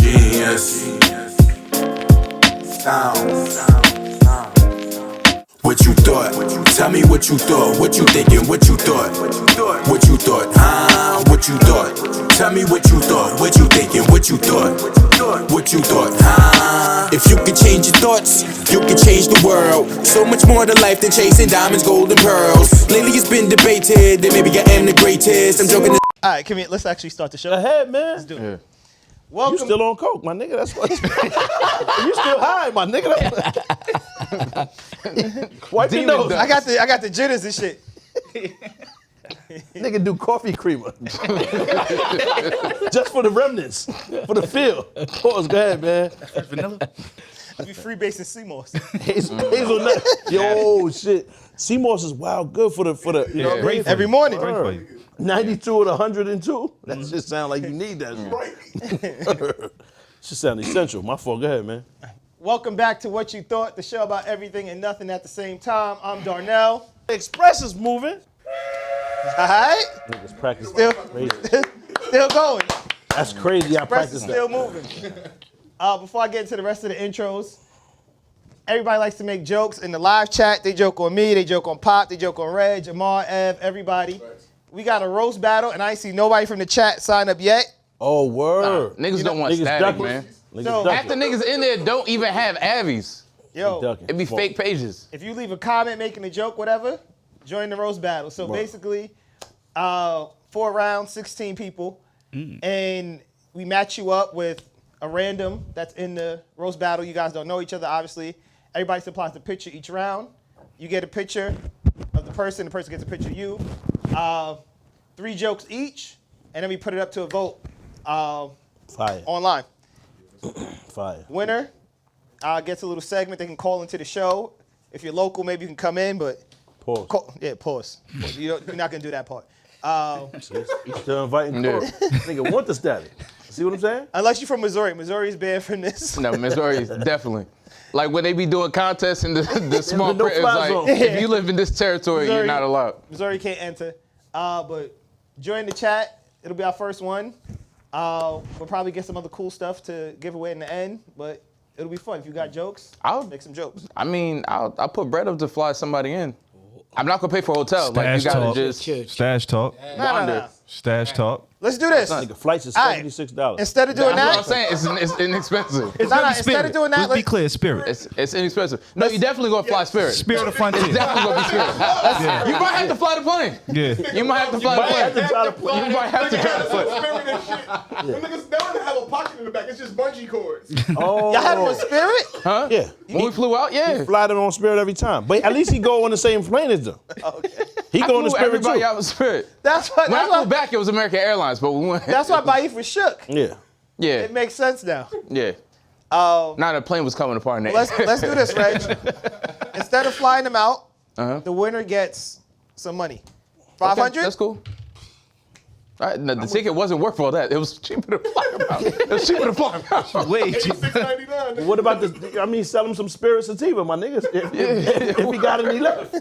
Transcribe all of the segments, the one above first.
Genius. Sound. What you thought? Tell me what you thought. What you thinking? What you thought? What you thought? What you thought? Tell me what you thought. What you thinking? What you thought? What you thought? If you could change your thoughts, you could change the world. So much more to life than chasing diamonds, gold, and pearls. Lately it's been debated that maybe I am the greatest. I'm joking. All right, come here. Let's actually start the show. Ahead, man. Let's do it. Yeah. Welcome. You still on coke, my nigga. That's what. You still high, my nigga. Wipe your nose. I got the jitters and shit. Nigga do coffee creamer. Just for the remnants, for the feel. Pause, go ahead, man. Vanilla. I be freebasing sea moss. Hazelnut. Yo, shit. Sea moss is wild good for the you know what I mean? Every morning. 92 and 102. That just sound like you need that. Should sound essential. My fault. Go ahead, man. Welcome back to What You Thought, the show about everything and nothing at the same time. I'm Darnell. Express is moving. All right. Niggas practice. Still going. That's crazy. I Express practice is that. still moving. Before I get into the rest of the intros, everybody likes to make jokes in the live chat. They joke on me, they joke on Pop, they joke on Red, Jamar, Ev, everybody. We got a roast battle, and I ain't see nobody from the chat sign up yet. Oh, word. Niggas don't want static, man. Half the niggas in there don't even have Avies. Yo, It be fake pages. if you leave a comment making a joke, whatever, join the roast battle. So basically, 4 rounds, 16 people, and we match you up with a random that's in the roast battle. You guys don't know each other, obviously. Everybody supplies a picture each round. You get a picture of the person gets a picture of you. 3 jokes each, and then we put it up to a vote Fire. online. Fire. Winner gets a little segment. They can call into the show. If you're local, maybe you can come in, but Pause. pause. You're not gonna do that part. You still inviting court. Nigga want the static. See what I'm saying? Unless you're from Missouri. Missouri's banned from this. No, Missouri, definitely. Like when they be doing contests in the small no print, it's fly like, zone. if you live in this territory, Missouri- you're not allowed. Missouri can't enter. But join the chat. It'll be our first one. We'll probably get some other cool stuff to give away in the end, but it'll be fun. If you got jokes, make some jokes. I mean, I'll put bread up to fly somebody in. I'm not gonna pay for a hotel. Like you gotta just Stash talk. No. Stash talk. Let's do this. Nigga, flights is All right. $76. Instead of doing That's that, what I'm saying. It's inexpensive. instead of doing that, Let's be clear, Spirit. It's inexpensive. No, you definitely gonna fly Spirit. Spirit of Frontier. It's definitely gonna be Spirit. You might have to fly the plane. Yeah. You might have to fly the plane. You might have to try to fly. Them niggas don't have a pocket in the back. It's just bungee cords. Oh. y'all had him on Spirit? Huh? Yeah. When we flew out, yeah. Fly them on Spirit every time. But at least he go on the same plane as them. Okay. He I go on the flew Spirit everybody too. out with Spirit. That's why. When I flew back, it was American Airlines, but we went. That's why Baif was shook. Yeah. Yeah, It makes sense now. yeah. Now the plane was coming apart. Let's do this, Reg. Instead of flying them out, the winner gets some money. 500. That's cool. No, the ticket wasn't worth all that. It was cheaper to fly them out. It was cheaper to fly them out. Way cheap. $6.99. What about this? I mean, sell him some Spirit Sativa, my niggas. If he got any left.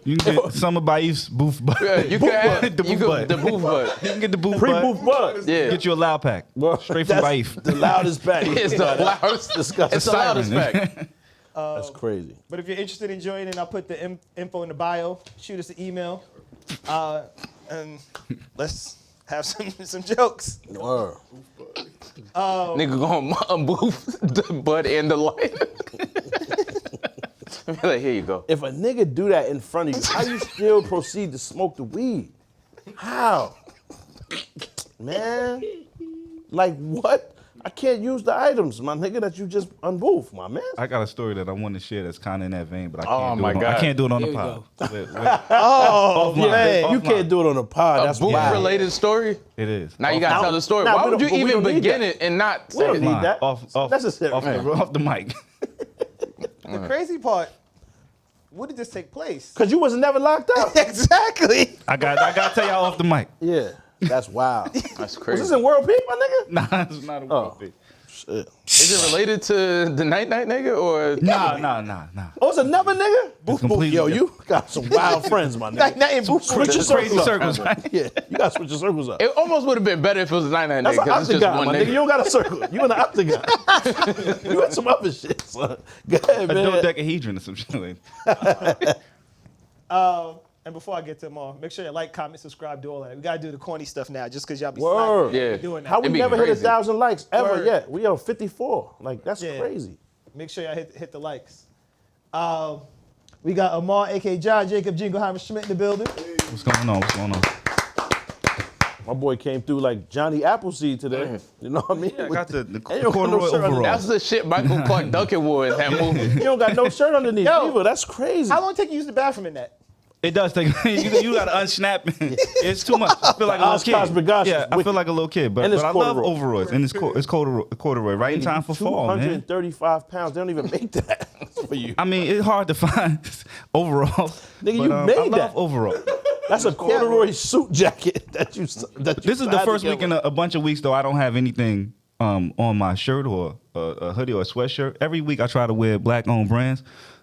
You can get some of Baif's booth bud. Yeah, you can have The booth bud. the booth bud. You can get the booth bud. Pre-booth bud. Yeah, Get you a loud pack. Straight from That's Baif. the loudest pack. it's the loudest. Disgusting. It's the loudest Siren. pack. That's crazy. But if you're interested in joining, I'll put the info in the bio. Shoot us an email, and let's have some jokes. Word. Nigga gonna booth the bud and the light. Like, here you go. If a nigga do that in front of you, how you still proceed to smoke the weed? How? Man. Like what? I can't use the items, my nigga, that you just unbooth, my man. I got a story that I want to share that's kind of in that vein, but I Oh, can't do my it. God. I can't do it on the pod. Wait. Oh, Offline. man. You can't do it on the pod. A That's booth wild. related story. It is. Now you gotta tell the story. Nah, Why we would you don't- we even don't need begin that. it and not We say don't it? need that. Off Necessary. off the mic. The crazy part. Where did this take place? Cause you was never locked up. Exactly. I got to tell y'all off the mic. Yeah, that's wild. That's Was crazy. this in World Peak, my nigga? Nah, it's not a Oh. big. Shit. Is it related to the night nigga or? Nah. Oh, it's another nigga? It's completely Yo, different. you got some wild friends, my nigga. Not in booth. Switch your Crazy circles circles, up. right? Yeah, you got to switch your circles up. It almost would have been better if it was a night nigga That's an because it's just octagon, one my nigga. You nigga. don't got a circle. You in the octagon. You got some other shit, son. Go ahead, A man. dodecahedron or some shit. Like. And before I get to them all, make sure you like, comment, subscribe, do all that. We gotta do the corny stuff now, just because y'all be Word. slacking Yeah. doing that. How we It'd be never hit crazy. 1,000 likes ever Word. yet? We on 54. Like, that's Yeah. crazy. Make sure y'all hit the likes. We got Amar, aka John Jacob Jingleheimer Schmidt in the building. What's going on? My boy came through like Johnny Appleseed today. You know what I mean? I got the Ain't no corduroy shirt overall. That's the shit Michael Clark Duncan wore in that movie. You don't got no shirt underneath Yo. either. That's crazy. How long it take you to use the bathroom in that? It does take. you got to unsnap. It's too much. I feel like a little Oshkosh kid. Bagosh Yeah, is I wicked. feel like a little kid, but And it's I love corduroy. overalls, and it's corduroy, right in time for fall, man. 235 pounds. They don't even make that for you. I mean, it's hard to find overalls. Nigga, but, you I made love that. overall. That's a corduroy suit jacket that you. This is the first week in a bunch of weeks, though. I don't have anything on my shirt or a hoodie or a sweatshirt. Every week, I try to wear black-owned brands.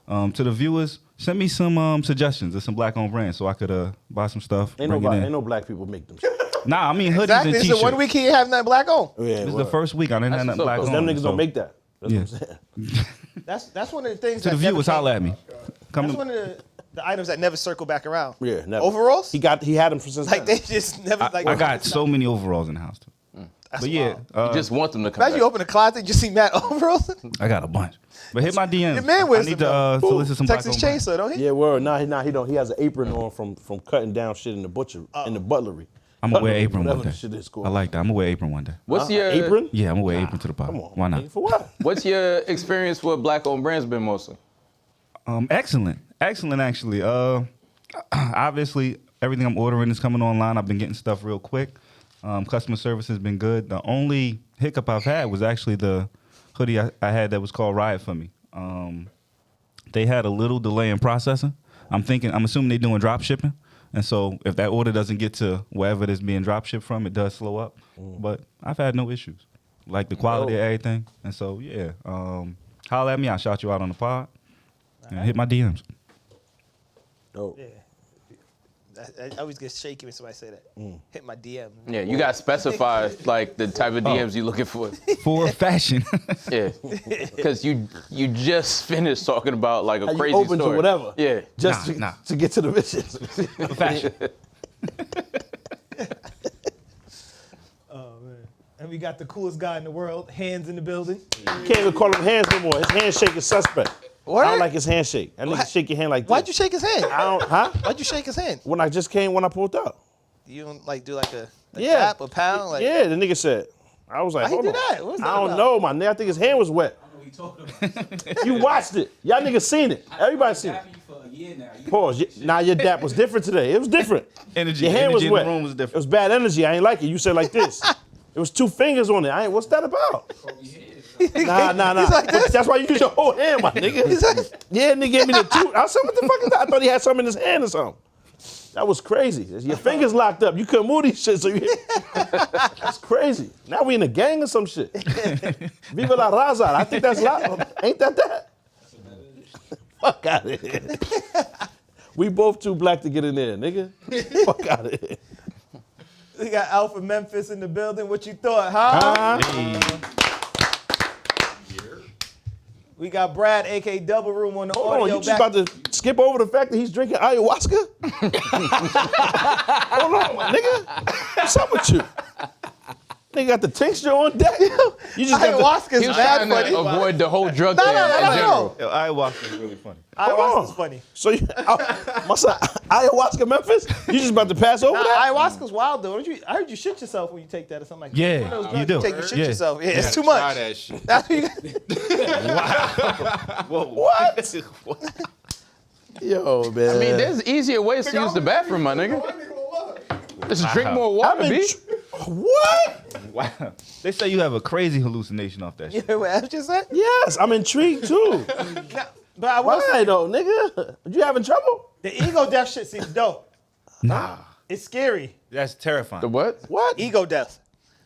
To the viewers, send me some suggestions of some black-owned brands so I could buy some stuff. Ain't bring it in. no black people make them shit. Nah, I mean hoodies Exactly. and This is t-shirts. the 1 week he ain't have nothing black on. Yeah, This is the first week I didn't have That's nothing black what's on. up. Them niggas so- don't make that. That's Yeah. what I'm saying. That's one of the things. To the that never viewers, came- holla at me. Come That's to- one of the items that never circle back around. Yeah, never. Overalls? He had them for since Like then. they just never like. I got so many overalls in the house too. That's But yeah, wild. You just want them to come Imagine you back. open the closet and just see Matt overalls. I got a bunch. But hit my DMs. Your man I wears need them, to solicit some Texas black owned Chainsaw, don't he? Yeah, word. Nah, he don't. He has an apron on from cutting down shit in the in the butlery. I'm gonna wear Butlery, apron one whatever day. the shit is called. I like that. I'm gonna wear apron one day. What's your apron? Yeah, I'm gonna wear apron to the pot. Come on. Why not? nigga, for what? What's your experience with black-owned brands been mostly? Excellent actually. Obviously everything I'm ordering is coming online. I've been getting stuff real quick. Customer service has been good. The only hiccup I've had was actually the hoodie I had that was called Riot for me. They had a little delay in processing. I'm assuming they're doing drop shipping. And so if that order doesn't get to wherever it is being drop shipped from, it does slow up. But I've had no issues. Like the quality of everything. And so, yeah. Holla at me. I'll shout you out on the pod. And hit my DMs. No. Yeah. I always get shaky when somebody say that. Hit my DM. Yeah, you got to specify like the type of DMs you looking for. For fashion. Yeah, because you just finished talking about like a How you crazy open story. to whatever. Yeah, Just Nah. to get to the mission. For fashion. Oh man. And we got the coolest guy in the world, Hands in the building. Can't even call him hands no more. His handshake is suspect. What? I don't like his handshake. That nigga shake your hand like this. Why'd you shake his hand? I don't, huh? Why'd you shake his hand? When I just came, when I pulled up. You don't like do like a Yeah. tap, a pound? Like, Yeah, the nigga said. I was like, Why he hold do on. that? What's that I don't about? know, my nigga. I think his hand was wet. You watched it. Y'all niggas seen it. Everybody seen it. Pause. Nah, your dap was different today. It was different. Energy. Your hand Energy was in wet. the room was different. It was bad energy. I ain't like it. You said like this. It was 2 fingers on it. What's that about? Nah. like this? That's why you use your whole hand, my nigga. Yeah, nigga gave me the 2. I said, what the fuck is that? I thought he had something in his hand or something. That was crazy. Your fingers locked up. You couldn't move these shit, so you. That's crazy. Now we in a gang or some shit. Viva la Raza. I think that's ain't that? Fuck out of here. We both too black to get in there, nigga. Fuck out of here. We got Alpha Memphis in the building. What you thought, huh? We got Brad, aka Double Room, on the Hold on, audio. you just about to skip over the fact that he's drinking ayahuasca? Hold on, my nigga. What's up with you? Nigga got the tincture on deck. You just got Ayahuasca's he was bad trying to funny. avoid the whole drug No, thing no, in no, general. Yo, ayahuasca is really funny. Ayahuasca's funny. So, my son, ayahuasca Memphis? You just about to pass over Nah, that? ayahuasca's wild though. I heard you shit yourself when you take that or something like that. Yeah, One of those you drugs do. You take and shit Yeah. yourself. Yeah, it's too Try much. that shit. That's what you What? Yo, man. I mean, there's easier ways to use the bathroom, my nigga. Just drink more water, B. What? Wow. They say you have a crazy hallucination off that shit. You know what I just said? Yes, I'm intrigued too. But I will say, Why though, nigga? You having trouble? the ego death shit seems dope. Nah. It's scary. That's terrifying. The what? What? Ego death.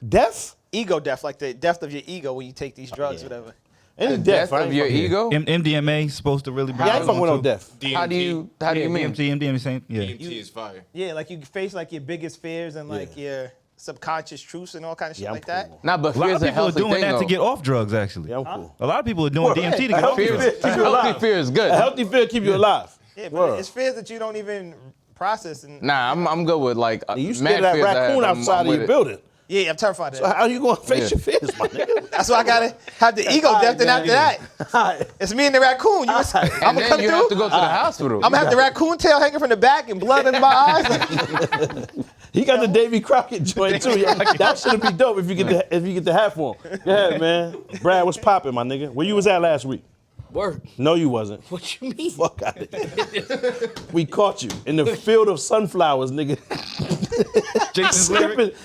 Death? ego death, like the death of your ego when you take these drugs, whatever. Any Death death, I of ain't your fucking- ego? MDMA is supposed to really bring Yeah, I ain't it fucking with on no too. death. How do you mean? DMT, same. Yeah. DMT is fire. Yeah, like you face like your biggest fears and like your subconscious truths and all kind of shit Yeah, I'm like that. cool. Nah, but A lot fear's of a people are healthy doing thing, that to though. get off drugs, actually. Yeah, I'm cool. A lot of people are doing DMT to get off healthy drugs. fear keep you Healthy alive. fear is good. A healthy fear keep you alive. Yeah, but Word. it's fears that you don't even process. And Nah, I'm good with like You mad scared of that fears I have. raccoon I'm outside of with your it. building. yeah, I'm terrified of So that. how you gonna face Yeah. your fears, my nigga? That's why I gotta have the ego death. And after that, it's me and the raccoon. I'm And gonna then come you have to through. go to the hospital. I'm gonna have the raccoon tail hanging from the back and blood in my eyes. He got the Davy Crockett joint too. Yeah, that should be dope if you get the hat for him. Go ahead, man. Brad, what's popping, my nigga? Where you was at last week? Work. No, you wasn't. What you mean? Fuck out of here. We caught you in the field of sunflowers, nigga.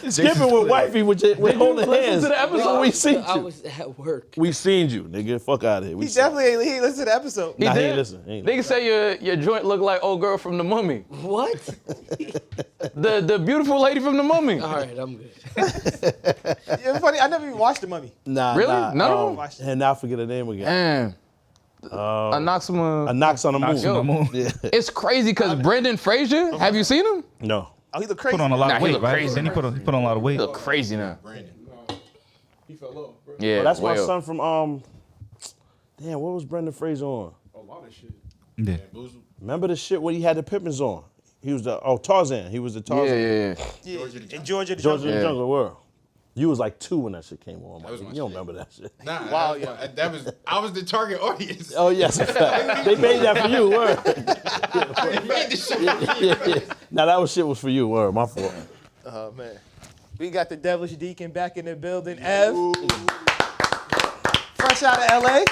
Skipping with wifey with holding hands. to the episode? We seen I you. was at work. We seen you, nigga. Fuck out of here. We He seen you. definitely he listened to the episode. Nah, he did? ain't listen. He ain't Niggas say your joint look like old girl from the Mummy. What? The beautiful lady from the Mummy. All right, I'm good. It's funny. I never even watched the Mummy. Nah, Really? nah. None of them? Watched it. And now I forget her name again. Damn. Anoxima. A Knocks on the Moon. Knocks on the moon. Yeah. It's crazy because Brendan Fraser, have you seen him? No. Oh, he look crazy. Put on a lot Nah, of he weight, look right? crazy. Then he put on a lot of weight. He look crazy now. Brandon. He fell off, bro. Yeah, Well, that's my well. son from damn, what was Brendan Fraser on? A lot of shit. Yeah. Remember the shit when he had the Pippins on? He was Tarzan. He was the Tarzan. Yeah. Yeah, in Georgia the Georgia Jungle. in the Yeah. Jungle World. You was like 2 when that shit came on. was my You don't shit. remember that shit. Nah, Wow, I was the target audience. Oh yes, in fact. They made that for you. Word. They made this shit. Yeah. Now that shit was for you. Word. My fault. Oh man, we got the Devilish Deacon back in the building. Ev, fresh out of LA.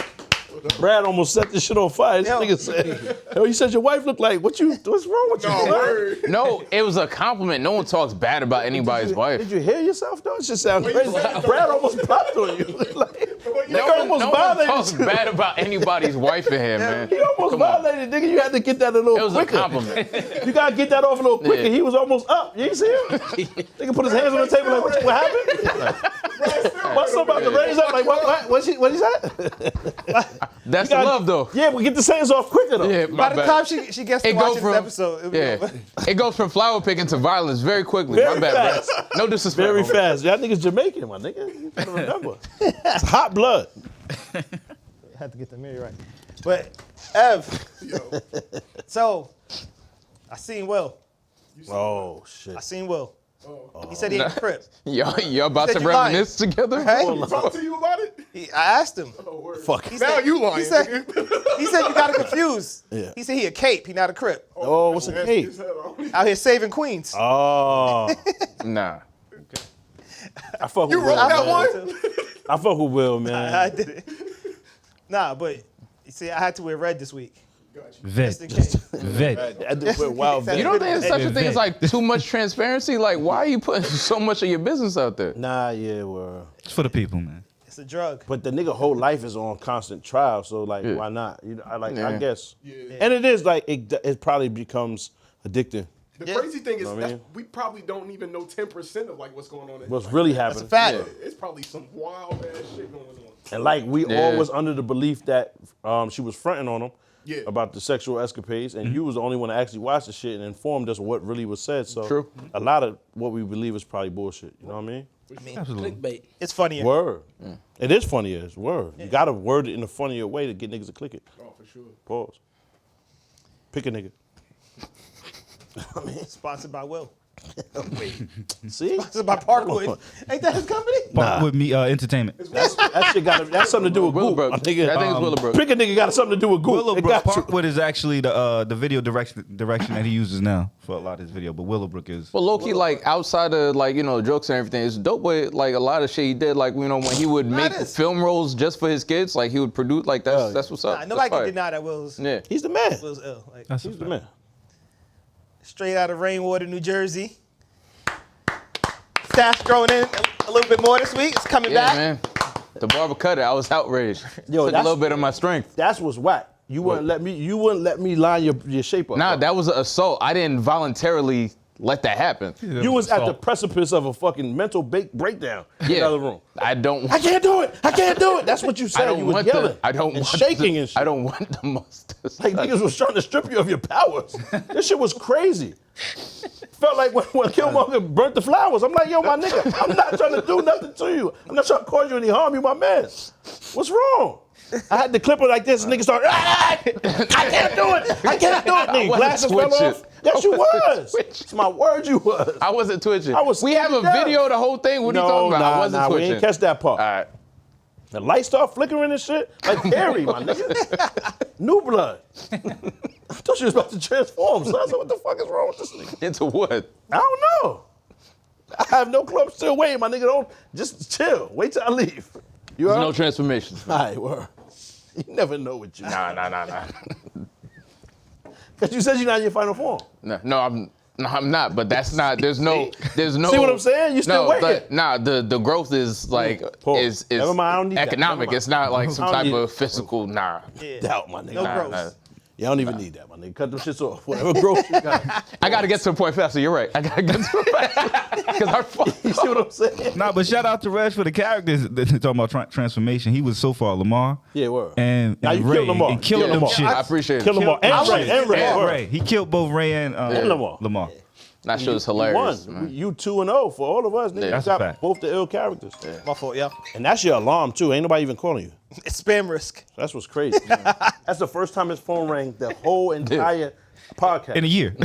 Brad almost set this shit on fire. This Yo. nigga said, "Yo, you said your wife looked like what's wrong with you?" No, man? word. No, it was a compliment. No one talks bad about anybody's wife. Did you hear yourself though? It just sounds crazy. said it, Brad almost popped on you. Like, nigga almost No one violated talks you. bad about anybody's wife in here, man. He almost Come on. violated, nigga. You had to get that a little It was quicker. a compliment. You gotta get that off a little quicker. Yeah. He was almost up. You ain't see him? Nigga put his hands on the table like, what happened? What's up about the raise up? Like, what he said? That's gotta- love, though. Yeah, but get the hands off quicker though. Yeah, By my the bad. time she gets to It go watching from- this episode, it'll be Yeah, over. it goes from flower picking to violence very quickly. Very My bad, fast. bro. No disrespect. Very bro. fast. Y'all niggas Jamaican, my nigga. You gotta remember. It's hot blood. I had to get the mirror right. But Ev, so I seen Will. Oh shit. I seen Will. He said he in the crib. Y'all about Said to you lying. reminisce together? Right? Talk to you about it? I asked him. Fuck. He Now said, you lying. He said, nigga. he said you got it confused. Yeah. He said he a Cape, he not a Crip. Oh, what's a cake? Out here saving queens. Oh. Nah. I fuck You with wrote Will. that man. one? I fuck with Will, man. I did it. Nah, but you see, I had to wear red this week. Just in Vet. case. Vet. I did with wild You You don't think there's such a thing Hey, as like too much transparency? Like, why are you putting so much of your business out there? Nah, yeah, well. It's for the people, man. It's a drug. But the nigga whole life is on constant trial, so like, Yeah. why not? You know, I Yeah. guess. And it is like it probably becomes addicting. The crazy thing is Know what I mean? we probably don't even know 10% of like what's going on. In What's his really life. happening? Fact. It's probably some wild ass shit going on. And like we Yeah. all was under the belief that she was fronting on him Yeah. about the sexual escapades, and you was the only one that actually watched the shit and informed us what really was said. So True. a lot of what we believe is probably bullshit. You know what I mean? Absolutely. Clickbait. It's funnier. Word. It is funnier. It's word. You gotta word it in a funnier way to get niggas to click it. Oh, for sure. Pause. Pick a nigga. Sponsored by Will. See? Sponsored by Parkwood. Ain't that his company? Part with me entertainment. That shit that's something to do with Goop. Willowbrook. My nigga. I think it's Willowbrook. Pick a nigga got something to do with Goop. It Willowbrook. got you. Parkwood is actually the video direction that he uses now for a lot of his video, but Willowbrook is. Well, low key, like outside of like jokes and everything, it's dope. With like a lot of shit he did, like when he would make is. film roles just for his kids, like he would produce, like that's what's up. Nah, nobody That's can fire. deny that Will's Yeah. He's the man. ill. Like, That's a He's the fact. man. straight out of Rainwater, New Jersey. Staff's growing in a little bit more this week. It's coming Yeah, back. man. The barber cut it. I was outraged. Yo, Took a that's- little bit of my strength. That's what's whack. You wouldn't let me line your shape up. Nah, bro. that was an assault. I didn't voluntarily let that happen. You was at the precipice of a fucking mental breakdown in the other room. I can't do it. I can't do it. That's what you said. You was yelling. Shaking and shit. I don't want the most. Like niggas was trying to strip you of your powers. This shit was crazy. Felt like when Killmonger burnt the flowers. I'm like, yo, my nigga, I'm not trying to do nothing to you. I'm not trying to cause you any harm. You my man. What's wrong? I had the clipper like this. Nigga started, I can't do it. I can't do it. Nigga, glasses fell off. Yes, you was. It's my word, you was. I wasn't twitching. We have a video of the whole thing. What are you talking about? I wasn't twitching. We didn't catch that part. All right. The lights start flickering and shit. Like Harry, my nigga. New blood. I thought she was about to transform. So I said, what the fuck is wrong with this nigga? Into what? I don't know. I have no clue. I'm still waiting, my nigga. Don't just chill. Wait till I leave. You There's no transformation. All right, word. You never know what you. Nah. Because you said you're not in your final form. No, I'm not. But that's not. There's no. See what I'm saying? You still waiting. The growth is like is Never mind, I don't need economic. That. It's not like some type of physical. Nah. Yeah. Doubt, my nigga. No growth. Yeah, I don't even need that, my nigga. Cut them shits off. Whatever growth you got. I gotta get to the point faster. You're right. I gotta get to the point because You see what I'm saying? Nah, but shout out to Reg for the characters talking about transformation. He was so far Lamar. Yeah, word. And Now you Ray, killed Lamar. and killed them shit. I appreciate it. Kill Lamar. And Ray. And Ray. He killed both Ray and Lamar. That shit was You hilarious. won. Man. You 2-0 for all of us, nigga. Yeah. You That's a got fact. both the ill characters. My fault, yeah. And that's your alarm, too. Ain't nobody even calling you. It's spam risk. That's what's crazy. That's the first time his phone rang the whole entire podcast. in a year.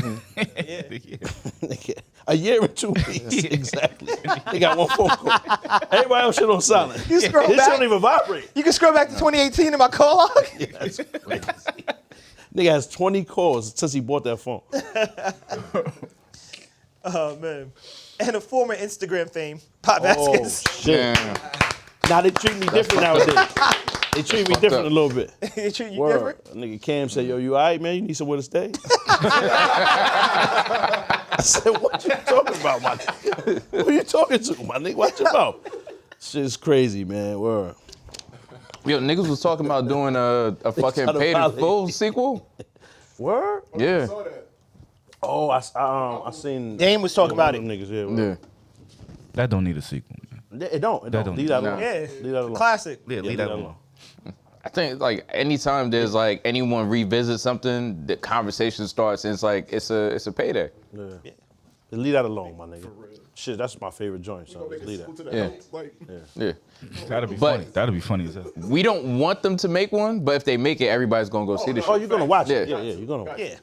A year and 2 weeks. Exactly. They got one phone call. Everybody else shit on silent. You scroll This back. shit don't even vibrate. You can scroll back to 2018 in my call log. That's crazy. Nigga has 20 calls since he bought that phone. Oh, man. And a former Instagram fame, Pop Vasquez. Shit. Now they treat me different nowadays. They treat me different a little bit. They treat you Word. different? Nigga Cam said, yo, you all right, man? You need somewhere to stay? I said, what you talking about, my nigga? Who you talking to, my nigga? Watch your mouth. Shit's crazy, man. Word. Yo, niggas was talking about doing a fucking trying to paid in violate full me. sequel. Word? Yeah. Saw that. Oh, I seen. Dame was talking about them it. niggas, yeah. Yeah. Word. That don't need a sequel, man. It don't. don't- Leave that alone. Yeah. Leave that alone. Classic. Yeah, leave that alone. I think like anytime there's like anyone revisits something, the conversation starts and it's like it's a payday. Yeah. Leave that alone, my nigga. Shit, that's my favorite joint, so just leave Sequel that. to the Yeah. house, like, Yeah. That'd be But- funny. That'd be funny as hell. We don't want them to make one, but if they make it, everybody's gonna go see the shit. Oh, you're gonna watch it? Yeah. Yeah, you're gonna watch it. Yeah.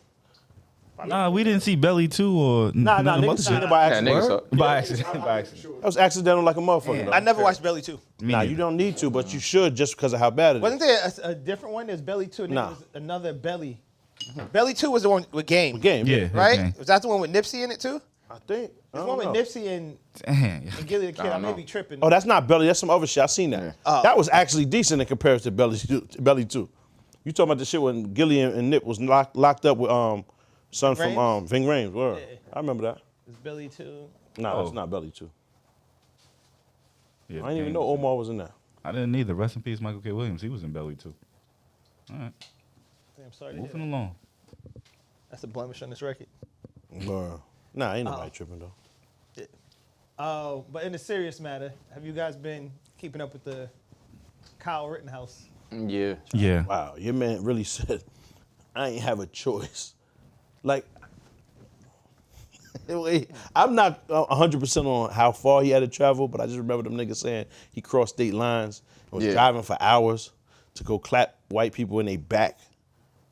Nah, we didn't see Belly 2 or Nah, none of niggas other seen shit. it by Yeah, accident. niggas saw it. By accident. By accident. That was accidental like a motherfucker. though. I never watched Belly 2. Me Nah, neither. you don't need to, but you should just because of how bad it is. Wasn't there a different one? There's Belly 2 and Nah. then there's another Belly. Belly 2 was the one with Game. Game, Yeah. Right? okay. Was that the one with Nipsey in it too? I think. I There's don't one know. with Nipsey and Damn. Gilly the Kid. I may know. be tripping. Oh, that's not Belly. That's some other shit. I seen that. That was actually decent in comparison to Belly 2. You talking about the shit when Gilly and Nip was locked up with son from Rames? Ving Rhames. Word. Yeah. I remember that. It's Belly 2. No, that's not Belly 2. Yeah, I didn't even damn. know Omar was in that. I didn't either. Rest in peace, Michael K. Williams. He was in Belly 2. All right, Damn, sorry to hear moving that. along. That's a blemish on this record. Word. Nah, ain't nobody tripping though. But in a serious matter, have you guys been keeping up with the Kyle Rittenhouse? Yeah. Yeah. Wow, your man really said, I ain't have a choice. Like, I'm not 100% on how far he had to travel, but I just remember them niggas saying he crossed state lines and was Yeah. driving for hours to go clap white people in their back.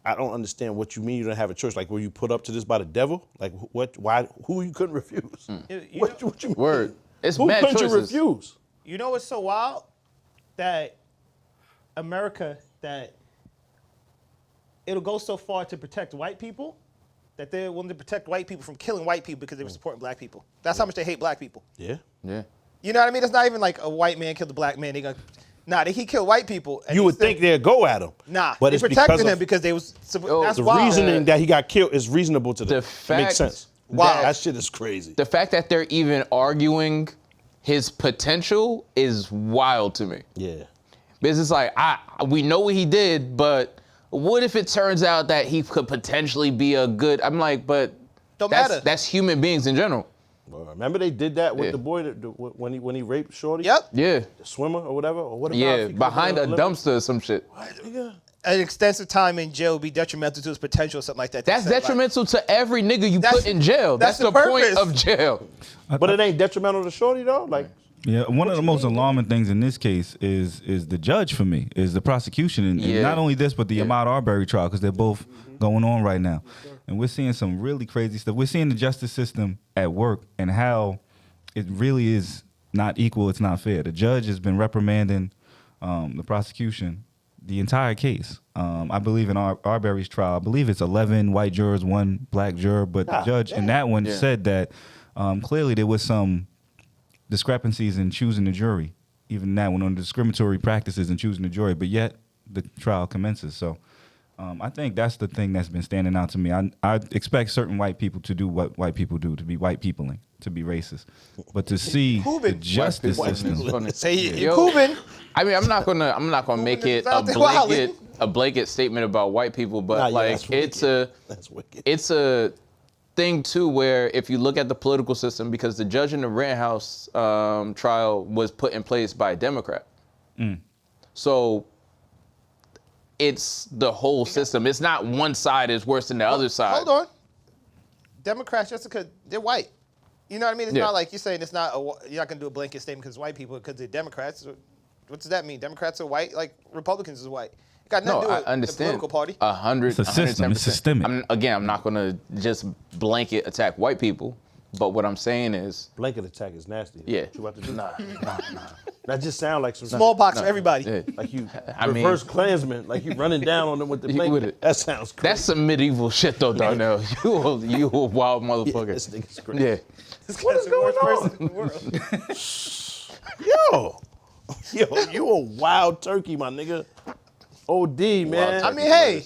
I don't understand what you mean you don't have a choice. Like, were you put up to this by the devil? Like, what? Why? Who you couldn't refuse? You What know- you mean? Word. It's Who mad couldn't choices. you refuse? You know what's so wild? That America, that it'll go so far to protect white people that they're willing to protect white people from killing white people because they were supporting black people. That's how much they hate black people. Yeah. Yeah. You know what I mean? It's not even like a white man killed a black man. He killed white people. and You he would still- think they'd go at him. Nah, but they it's protected because him of because they was. That's the wild. reasoning that he got killed is reasonable to them. The It makes fact sense. Wow. That shit is crazy. The fact that they're even arguing his potential is wild to me. Yeah. Because it's like, we know what he did, but what if it turns out that he could potentially be a good, I'm like, but Don't matter. That's human beings in general. Well, remember they did that with Yeah. the boy when he raped Shorty? Yep. Yeah. The swimmer or whatever? Or what about Yeah, if he behind a could've been dumpster or some shit. Nigga. An extensive time in jail would be detrimental to his potential or something like that. That's They said, like, detrimental to every nigga you That's- put in jail. that's That's the the point purpose. of jail. But it ain't detrimental to Shorty though? Like, Yeah, one of the most alarming things in this case is the judge for me, is the prosecution. And Yeah. not only this, but the Ahmaud Arbery trial, because they're both going on right now. And we're seeing some really crazy stuff. We're seeing the justice system at work and how it really is not equal, it's not fair. The judge has been reprimanding the prosecution the entire case. I believe in Arbery's trial, I believe it's 11 white jurors, 1 black juror, but the judge in that one said that clearly there was some discrepancies in choosing the jury, even that one on discriminatory practices in choosing the jury, but yet the trial commences. So I think that's the thing that's been standing out to me. I expect certain white people to do what white people do, to be white peopling, to be racist. But to see the Cuban. justice system. Say Yo, Cuban. I mean, I'm not gonna make it out there wilding. a blanket statement about white people, but like that's that's wicked. it's a thing too where if you look at the political system, because the judge in the Rittenhouse trial was put in place by a Democrat, so it's the whole system. It's not one side is worse than the other side. Hold on. Democrats, just because they're white. You know what I mean? It's Yeah. not like you're saying you're not going to do a blanket statement because white people, because they're Democrats. What does that mean? Democrats are white, like Republicans is white. It got nothing No, to do I with understand. the political party. 100. It's a system. It's 110%. systemic. I'm not gonna just blanket attack white people, but what I'm saying is, Blanket attack is nasty. Yeah. What you about to do? Nah. That just sound like some Smallpox for everybody. yeah, like you I mean- reverse Klansman, like you running down on them with the You blanket. with it. That sounds crazy. that's some medieval shit though, Darnell. You a wild motherfucker. This nigga's crazy. Yeah. What is the going worst on? person in the world. Yo, you a wild turkey, my nigga. OD, man. I mean, hey,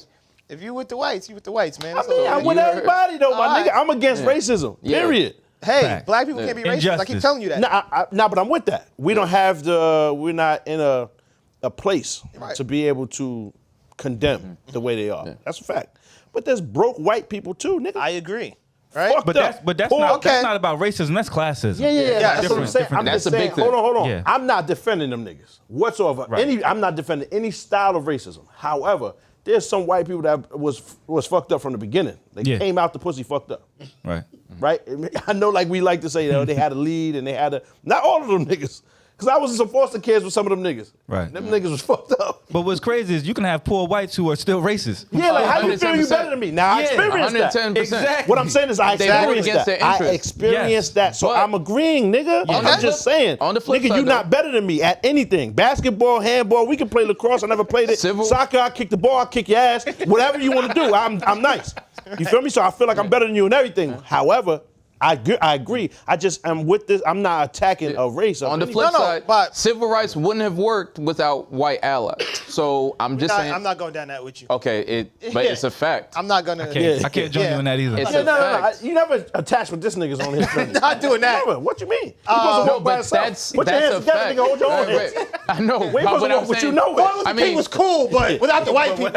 if you with the whites, you with the whites, man. I mean, I'm with you heard- everybody though, my Alright. nigga. I'm against racism. Yeah. Period. hey, Fact. black people can't be racist. I keep Injustice. telling you that. Nah, but I'm with that. We don't have we're not in a place Right. to be able to condemn the way they are. That's a fact. But there's broke white people too, nigga. I agree. Right? Fuck. But that's Poor- not okay. that's not about racism. That's classism. Yeah. That's what I'm Different- saying. different I'm That's just a big saying. thing. Hold on. Yeah. I'm not defending them niggas whatsoever. Right. I'm not defending any style of racism. However, there's some white people that was fucked up from the beginning. They Yeah. came out the pussy fucked up. Right. Right? I know, like we like to say, they had a lead and they had a. Not all of them niggas, because I was in some foster kids with some of them niggas. Right. Them niggas was fucked up. But what's crazy is you can have poor whites who are still racist. Yeah, like how you feel you 110%. better than me? Now I Yeah, experienced that. 110%. Exactly. What I'm saying is I They vote experienced against that. their I interests. experienced that. So But- I'm agreeing, nigga. On I'm the just flip- saying. on the flip nigga, side, you though- not better than me at anything. Basketball, handball, we can play lacrosse. I never played it. Civil- Soccer, I kick the ball, I kick your ass. Whatever you want to do, I'm nice. You feel me? So I feel like I'm better than you in everything. However, I agree. I just am with this. I'm not attacking a race. On the any- flip No, side, but- civil rights wouldn't have worked without white allies. So I'm just saying. I'm not going down that with you. Okay, but Yeah. it's a fact. I'm not gonna. I can't join Yeah. you in that either. It's Yeah, a no. fact. You never attached with this nigga's on his journey. Not doing that. Never. What you mean? You supposed to No, walk by but yourself. that's Put your a hands together, fact. nigga. Hold your own Right, hands. right. I know. We ain't but supposed what to I'm walk what you saying- know with. I mean, King was cool, but without the white people.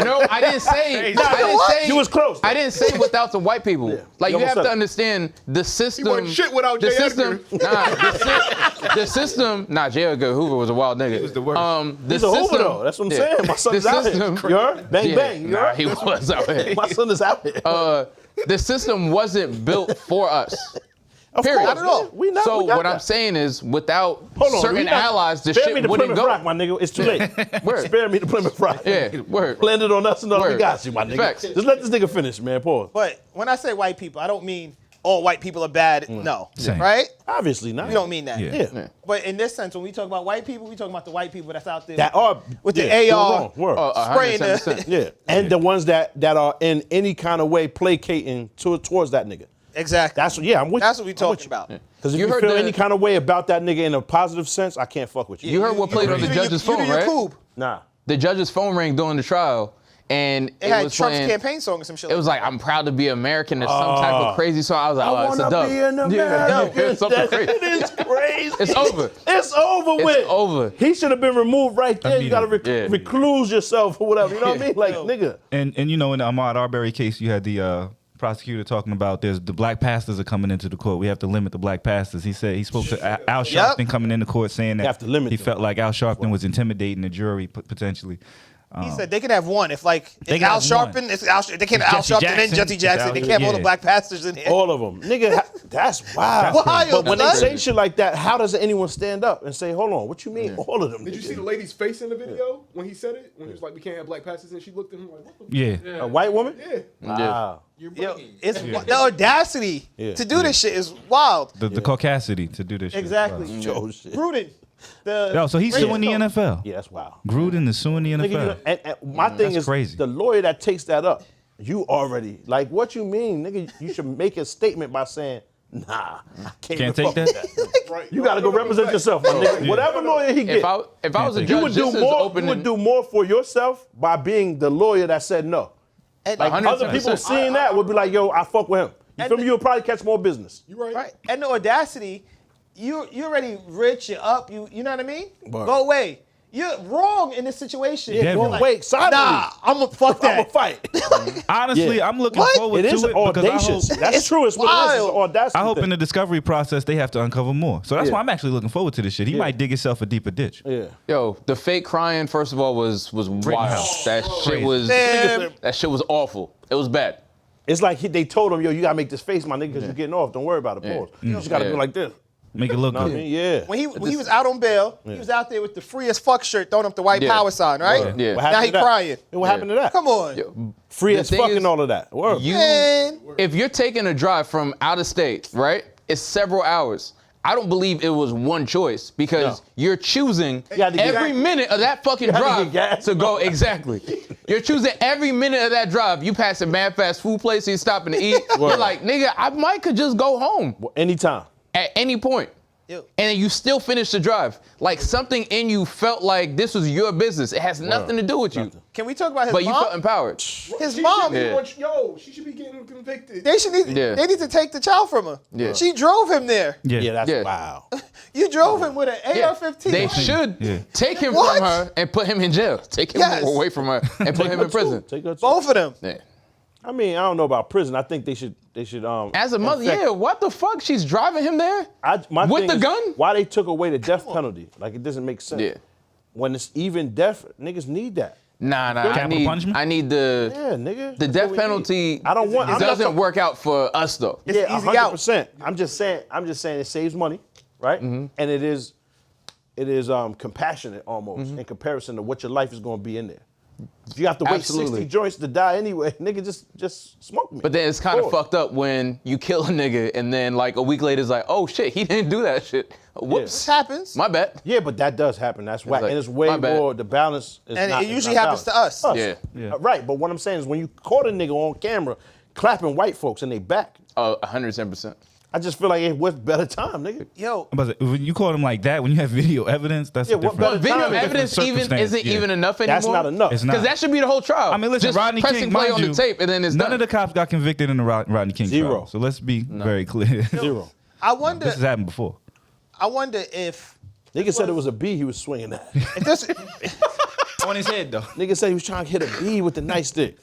No, I didn't say. Nah, I didn't say. you was close. I didn't say without the white people. Like You you have almost to said it. understand the system. wasn't shit without the J. system. The system. Nah, J. Edgar Hoover was a wild nigga. He was the worst. The He's a system. Hoover though. That's what I'm saying. My son's The out system. here. You heard? Bang Yeah, bang. You Nah, heard? he was out here. My son is out here. The system wasn't built for us. Of period. course, Not at all. man. We know. So we got what I'm that. saying is, without Hold on, certain we not- allies, the spare me shit the wouldn't Plymouth go. Rock, my nigga. It's too late. Word. Spare me the Plymouth Rock. Yeah, word. Blend it on us and all we Word. got you, my nigga. Facts. Just let this nigga finish, man. Pause. But when I say white people, I don't mean all white people are bad. No. Same. Right? Obviously not. We don't mean that. Yeah. Yeah. But in this sense, when we talk about white people, we talking about the white people that's out there That are with yeah, the you're AR wrong. Word. spraying 110%. Yeah. And the ones that are in any kind of way placating towards that nigga. Exactly. That's what. Yeah, I'm with. That's what we I'm talking with you. about. Because if You you, heard feel the- any kind of way about that nigga in a positive sense, I can't fuck with you. You heard what played on the judge's phone, you do your right? Coupe. Nah. The judge's phone rang during the trial, and It had was Trump's playing, campaign song or some shit. It was like, "I'm proud to be American" or some type of crazy song. I was like, I "Oh, it's a wanna dub." be an American. Yeah, something That crazy. shit is crazy. It's over. It's over with. over. He should have been removed right there. You gotta Yeah. recluse yourself or whatever. You know what I mean? Like, nigga. And you know, in the Ahmaud Arbery case, you had the prosecutor talking about the black pastors are coming into the court. We have to limit the black pastors. He said he spoke to Al Sharpton coming into court saying that have to limit he them. felt like Al Sharpton was intimidating the jury potentially. He said they can have one. If like They it's can Al have one. Sharpton, it's Al. They can't have Al Jesse Sharpton and Jackson. Jesse Jackson. They can't have all the Yeah. black pastors in here. All of them. Nigga, that's wild. Wild, But when they son. say shit like that, how does anyone stand up and say, hold on, what you mean all of them? Did you see the lady's face in the video when he said it? When he was like, we can't have black pastors, and she looked at him like, what the Yeah. A white woman? Yeah. Wow. You're Yo, bugging. it's the audacity to do this shit is wild. The caucasity to do this shit. Exactly. Joe shit. Gruden. Yo, so he's suing the NFL. Yeah, that's wild. Gruden is suing the Nigga, you know, NFL. and my thing That's is, crazy. the lawyer that takes that up, you already, like, what you mean? Nigga, you should make a statement by saying, nah, I can't Can't take fuck that? with that. Right. You gotta go represent yourself, my nigga. Whatever lawyer he get. If I was a you judge, would this do is more. open You would do more for yourself by being the lawyer that said no. And, Like 100%. other people seeing that would be like, yo, I fuck with him. You feel me? You'll probably catch more business. You right. right. And the audacity, you already rich, you're up, you know what I mean? Word. Go away. You're wrong in this situation. Yeah, Go man. wait, side Nah, I'm gonna fuck I'm gonna that. fight. Honestly, Yeah. I'm looking What? forward It to is it because audacious. That's It's true. It's what it is. It's wild. an audacity. I hope in thing. the discovery process they have to uncover more. So that's Yeah. why I'm actually looking forward to this shit. He might dig himself a deeper ditch. Yeah. Yo, the fake crying, first of all, was wild. That shit was Man. that shit was awful. It was bad. It's like they told him, yo, you gotta make this face, my nigga, because you're getting off. Don't worry about it. Pause. You just gotta Yeah. go like this. Make it look Know what I good. mean? Yeah. When he was out on bail, he was out there with the free as fuck shirt, throwing up the white Yeah. power sign, right? Word. Yeah. What Now happened he to that? crying. And what happened to that? Come on. Free The as thing fuck is, and all of that. Word. Man. If you're taking a drive from out of state, right? It's several hours. I don't believe it was one choice because No. you're choosing You had to get every gas. minute of that fucking had to drive get gas. to go exactly. You're choosing every minute of that drive. You pass a mad fast food place, you stopping to eat. You're Word. like, nigga, I might could just go home Anytime. at any point. Yo. And then you still finish the drive. Like something in you felt like this was your business. It has nothing to do with you. Can we talk about his But you mom? felt empowered. His She mom. should be she should be getting convicted. They should need. Yeah. They need to take the child from her. Yeah. She drove him there. Yeah. Yeah, that's Yeah. wow. You drove him with an AR-15. They should Yeah. take him What? from her and put him in jail. Take him Yes. away from her and put him in prison. Take her too. Both of them. Yeah. I mean, I don't know about prison. I think they should As a mother, infect- yeah, what the fuck? She's driving him there? My With thing the is gun? Why they took away the death penalty? Like it doesn't make sense. Yeah. When it's even death, niggas need that. Nah. Capital punishment? I need the Yeah, nigga. the That's death what we need. penalty. I don't want. It I'm not doesn't talking- work out for us though. Yeah, easy out. 100%. I'm just saying it saves money, right? Mm-hmm. And it is compassionate almost Mm-hmm. in comparison to what your life is going to be in there. If you have to wait Absolutely. 60 joints to die anyway, nigga, just smoke me. But then it's kind of Pause. fucked up when you kill a nigga and then like a week later it's like, oh shit, he didn't do that shit. Whoops. This happens. My bad. Yeah, but that does happen. That's whack. like, and it's way my bad. more, the balance is And not, it it's usually not happens to balanced. us. Yeah. Yeah. Right, but what I'm saying is when you caught a nigga on camera clapping white folks in they back, 110%. I just feel like it was better time, nigga. Yo, But when you call him like that, when you have video evidence, that's Yeah, a what different. better Video time, evidence different even circumstance, isn't yeah. even enough anymore. That's not enough. It's not. Because that should be the whole trial. I mean, listen, just Rodney press King, and play mind on you, the tape and then it's none done. of the cops got convicted in the Rodney King Zero. trial. So let's be very clear. Zero. I wonder. This has happened before. I wonder if Nigga said it was a bee he was swinging at. this. On his head, though. Nigga said he was trying to hit a bee with the nightstick.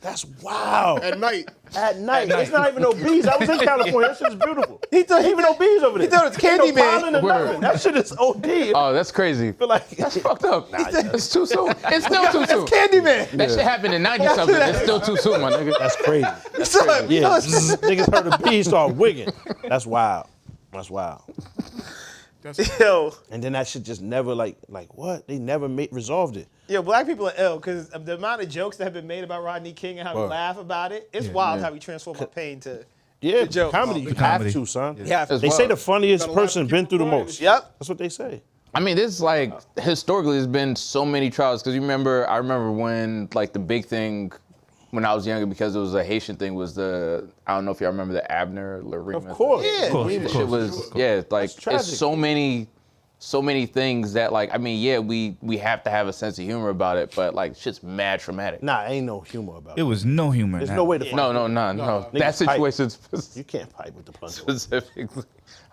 That's wild. At night. At night. It's not even no bees. I was in California. That shit is beautiful. He thought Ain't even no bees over there. He thought it was Ain't no Candyman. pollen or nothing. That shit is OD. Oh, that's crazy. feel like That's fucked up. It's too soon. It's still too soon. Candyman. That shit happened in 90 something. It's still too soon, my nigga. That's crazy. Son, Yeah, yo, niggas heard a bee start wigging. That's wild. That's wild. yo, And then that shit just never like what? They never resolved it. yo, black people are ill because the amount of jokes that have been made about Rodney King and how we Word. laugh about it. It's wild how we transform our pain to. Yeah, The joke. comedy. You comedy. have to, son. Yeah, As They well. say the funniest Gotta laugh person to been keep through the from most. Yep. That's what they say. I mean, this like historically there's been so many trials because I remember when like the big thing when I was younger because it was a Haitian thing was I don't know if y'all remember the Abner Larima. Of course. Yeah. Of course, We- of That course. shit was like tragic. it's so many things that like I mean we have to have a sense of humor about it but like shit's mad traumatic. Nah, ain't no humor about It it. was no humor. in There's that. no way to No. Niggas That situation You can't pipe with the punch. specifically,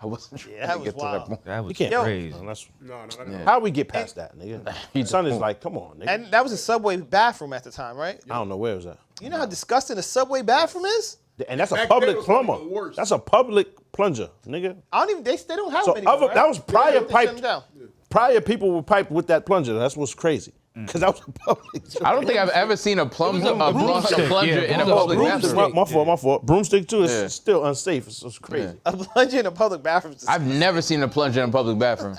I wasn't trying that to was get to wild. that point. That was You can't. crazy. That's, No. How we get past that, nigga? Son is like, come on, nigga. And that was a Subway bathroom at the time, right? I don't know where it was at. You know how disgusting a Subway bathroom is? And that's a Back public then was probably plumber. even worse. That's a public plunger, nigga. I don't even. They don't have So them anymore, right? that was prior They shut pipe. them down. Prior people would pipe with that plunger. That's what's crazy. Because that was a public. I don't think I've ever seen a plunger in a broomstick. public bathroom. My fault. Broomstick too. It's Yeah. still unsafe. It's crazy. A plunger in a public bathroom. is I've never seen a plunger in a public bathroom.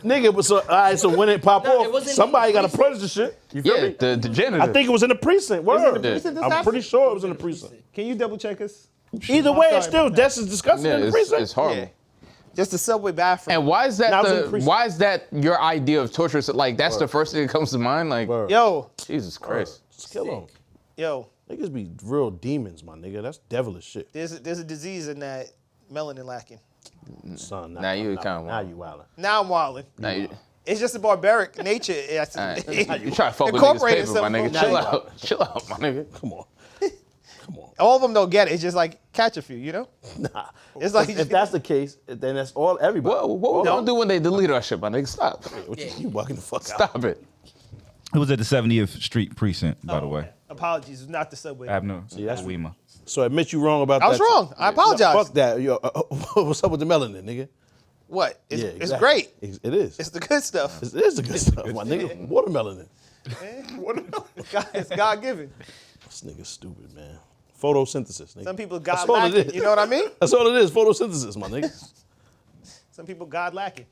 Nigga, but so all right. So when it pop No, it off, wasn't somebody in got the to plunge the shit. You feel Yeah, me? the janitor. I think it was in the precinct. Word. precinct this I'm happened? pretty sure it was in the precinct. Can you double check us? Either way, it's sorry still about that. that's as disgusting Yeah, in the it's precinct. horrible. Yeah. Just the subway bathroom. And why is that Now it's in the precinct. why is that your idea of torture? So, like that's the first thing that comes to mind. Like Word. Yo, Jesus Christ. Just kill them. yo, Niggas be real demons, my nigga. That's devilish shit. there's a disease in that melanin lacking. Son, Now you kinda now wild. you wildin'. Now I'm wilding. Now you, It's just a barbaric nature. It's, all right. You try to fuck with niggas' Incorporated paper, my some nigga. folks. Chill out. Chill out, my nigga. Come on. Come on. all of them don't get it. It's just like catch a few, you know? Nah. It's like If that's the case, then that's all everybody. What we gonna do when they delete our shit, my nigga? Stop. You bugging the fuck out. Stop it. It was at the 70th Street precinct, by the way. apologies, it's not the subway. Abner, that's- Weema. So admit you wrong about I that. was wrong. I apologize. Fuck that. Yo, what's up with the melanin, nigga? What? It's, Yeah, it's exactly. great. It is. It's the good stuff. It is the good stuff, my nigga. Watermelon. It's God given. This nigga's stupid, man. Photosynthesis, nigga. Some people That's God all it lacking. is. You know what I mean? That's all it is. Photosynthesis, my nigga. Some people God lacking.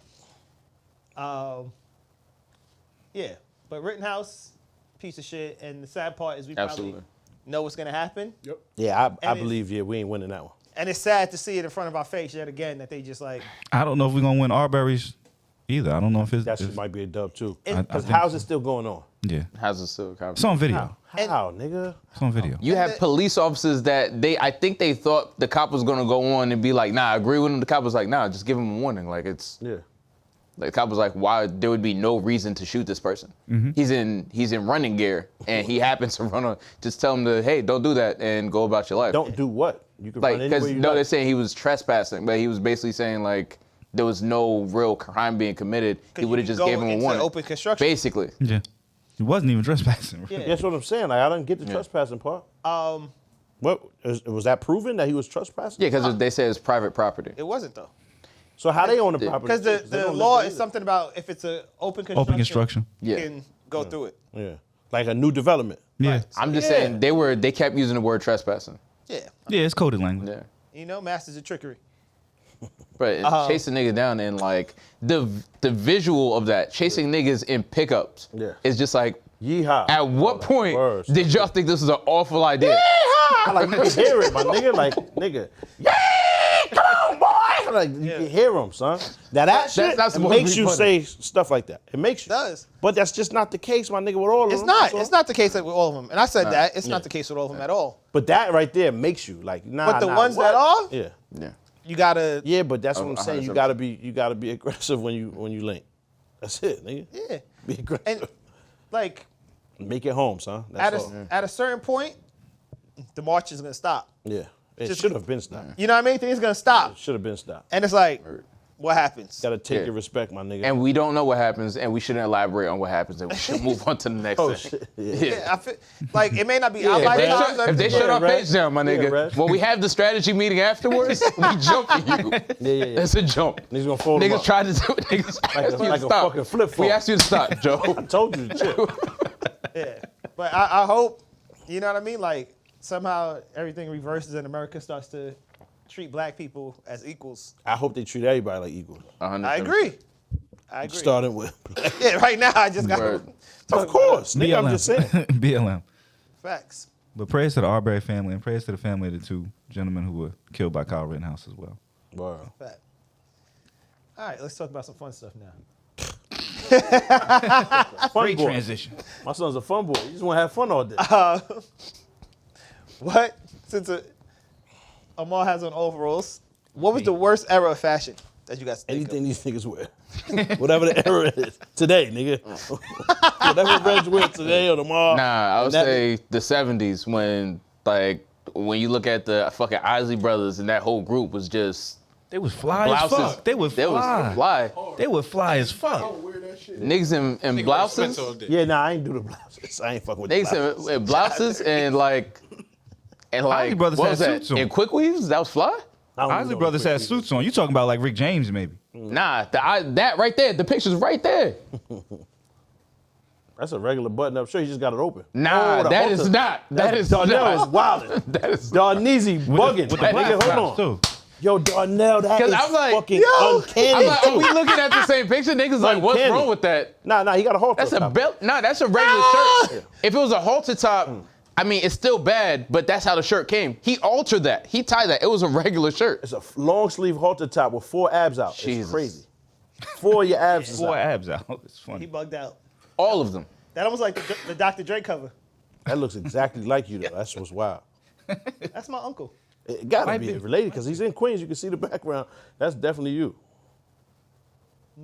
Yeah, but Rittenhouse, piece of shit. And the sad part is we Absolutely. probably know what's gonna happen. Yep. Yeah, I And believe we ain't winning that one. And it's sad to see it in front of our face yet again that they just like. I don't know if we're gonna win Arbery's either. I don't know if it's. That shit might be a dub too. I Because think how's so. it still going on? Yeah, How's it still it's on video. How, nigga? It's on video. You have police officers that I think they thought the cop was gonna go on and be like, nah, I agree with him. The cop was like, nah, just give him a warning. Like Yeah. the cop was like, why there would be no reason to shoot this person. He's in running gear and he happens to run on. Just tell him to, hey, don't do that and go about your life. Don't do what? You can like run anywhere because you no, they're like. saying he was trespassing, but he was basically saying like there was no real crime being committed. He would have just gave him a warning. Open construction. Basically. Yeah, he wasn't even trespassing. Yeah. That's what I'm saying. Like, I didn't get the trespassing part. What was that proven that he was trespassing? Yeah, because they said it's private property. It wasn't though, So how they own the property? because They the don't law live is there something about if it's a open construction. Open construction. You Yeah. can go through it. either. Yeah. Like a new development. Yeah, I'm just Yeah. saying they kept using the word trespassing. Yeah. yeah, it's coded language. Yeah. You know, masters of trickery. But chasing niggas down and like the visual of that, chasing niggas in pickups Yeah. is just like, Yeehaw. at what point Words. did y'all think this was an awful idea? Like you can hear it, my nigga. Like nigga, yeah, come on, boy. Like you can hear him, son. That shit not it supposed to makes be you funny. say stuff like that. It makes you. It does. But that's just not the case, my nigga. With all of It's them. not. that's all. It's not the case with all of them. And I said that. It's not the case with all of them at all. But that right there makes you like nah. But the nah, ones what? that are, Yeah. Yeah. you gotta. Yeah, but that's what I'm saying. You 100%. gotta be aggressive when you link. That's it, nigga. Yeah. Be aggressive. And like Make it home, son. That's all. at a certain point, the march is gonna stop. Yeah. It Just- should have been stopped. You know what I mean? Things gonna stop. Should have been stopped. And it's like, what happens? Gotta take Yeah. your respect, my nigga. And we don't know what happens, and we shouldn't elaborate on what happens, and we should move on to the next oh thing. shit. Yeah. Yeah, I feel like it may not be our Yeah, If they lifetimes. shut, if they shut our Reg. page down, my Yeah, nigga, Reg. when we have the strategy meeting afterwards, we jump at you. Yeah. That's a jump. Niggas gonna fold 'em Niggas up. tried to do it. Niggas asked you to like a stop. fucking flip We phone. asked you to stop, Joe. I told you to chill. Yeah. But I hope, you know what I mean? Like somehow everything reverses and America starts to treat black people as equals. I hope they treat everybody like equals. 100%. I agree. Starting with. Yeah, right now I just got Word. Of course, nigga. I'm just saying. BLM. facts. But prayers to the Arbery family and prayers to the family of the two gentlemen who were killed by Kyle Rittenhouse as well. Wow. Fact. All right, let's talk about some fun stuff now. Fun Great boy. transition. My son's a fun boy. He just want to have fun all day. What? Since Amar has on overalls, what was the worst era of fashion that you guys think Anything these niggas wear. Whatever the era is. Today, nigga. Whatever Reg wear today or tomorrow. Nah, I would And that- say the 70s when you look at the fucking Isley brothers and that whole group was just They was fly blouses. as fuck. They was They fly. was fly. They was fly as I fuck. don't wear that shit. Niggas in blouses. Yeah, nah, I ain't do the blouses. I ain't fucking with the Niggas blouses. in blouses and like And like, Ozzy Brothers what had was that? suits on. In quick weaves? That was fly? I don't Ozzy know Brothers what had suits on. You talking about like Rick James maybe? Nah, that right there. The picture's right there. That's a regular button up shirt. He just got it open. Nah, the that halter. is not. That is Darnell is not. wilding. That is. Darneezy bugging. With the black Nigga, straps, hold on. too. Yo, Darnell, that 'Cause is I'm like, fucking I'm uncanny. like, are we looking at the same picture? Niggas like, what's Uncanny. wrong with that? Nah, he got a halter. That's a top. belt. Nah, that's a regular shirt. If it was a halter top, I mean, it's still bad, but that's how the shirt came. He altered that. He tied that. It was a regular shirt. It's a long sleeve halter top with 4 abs out. Jesus. It's crazy. 4 of your abs is 4 out. abs out. It's He funny. bugged out. All of them. That almost like the Dr. Dre cover. That looks exactly like you though. That's what's wild. That's my uncle. It gotta Might be be. related because he's in Queens. You can see the background. That's definitely you.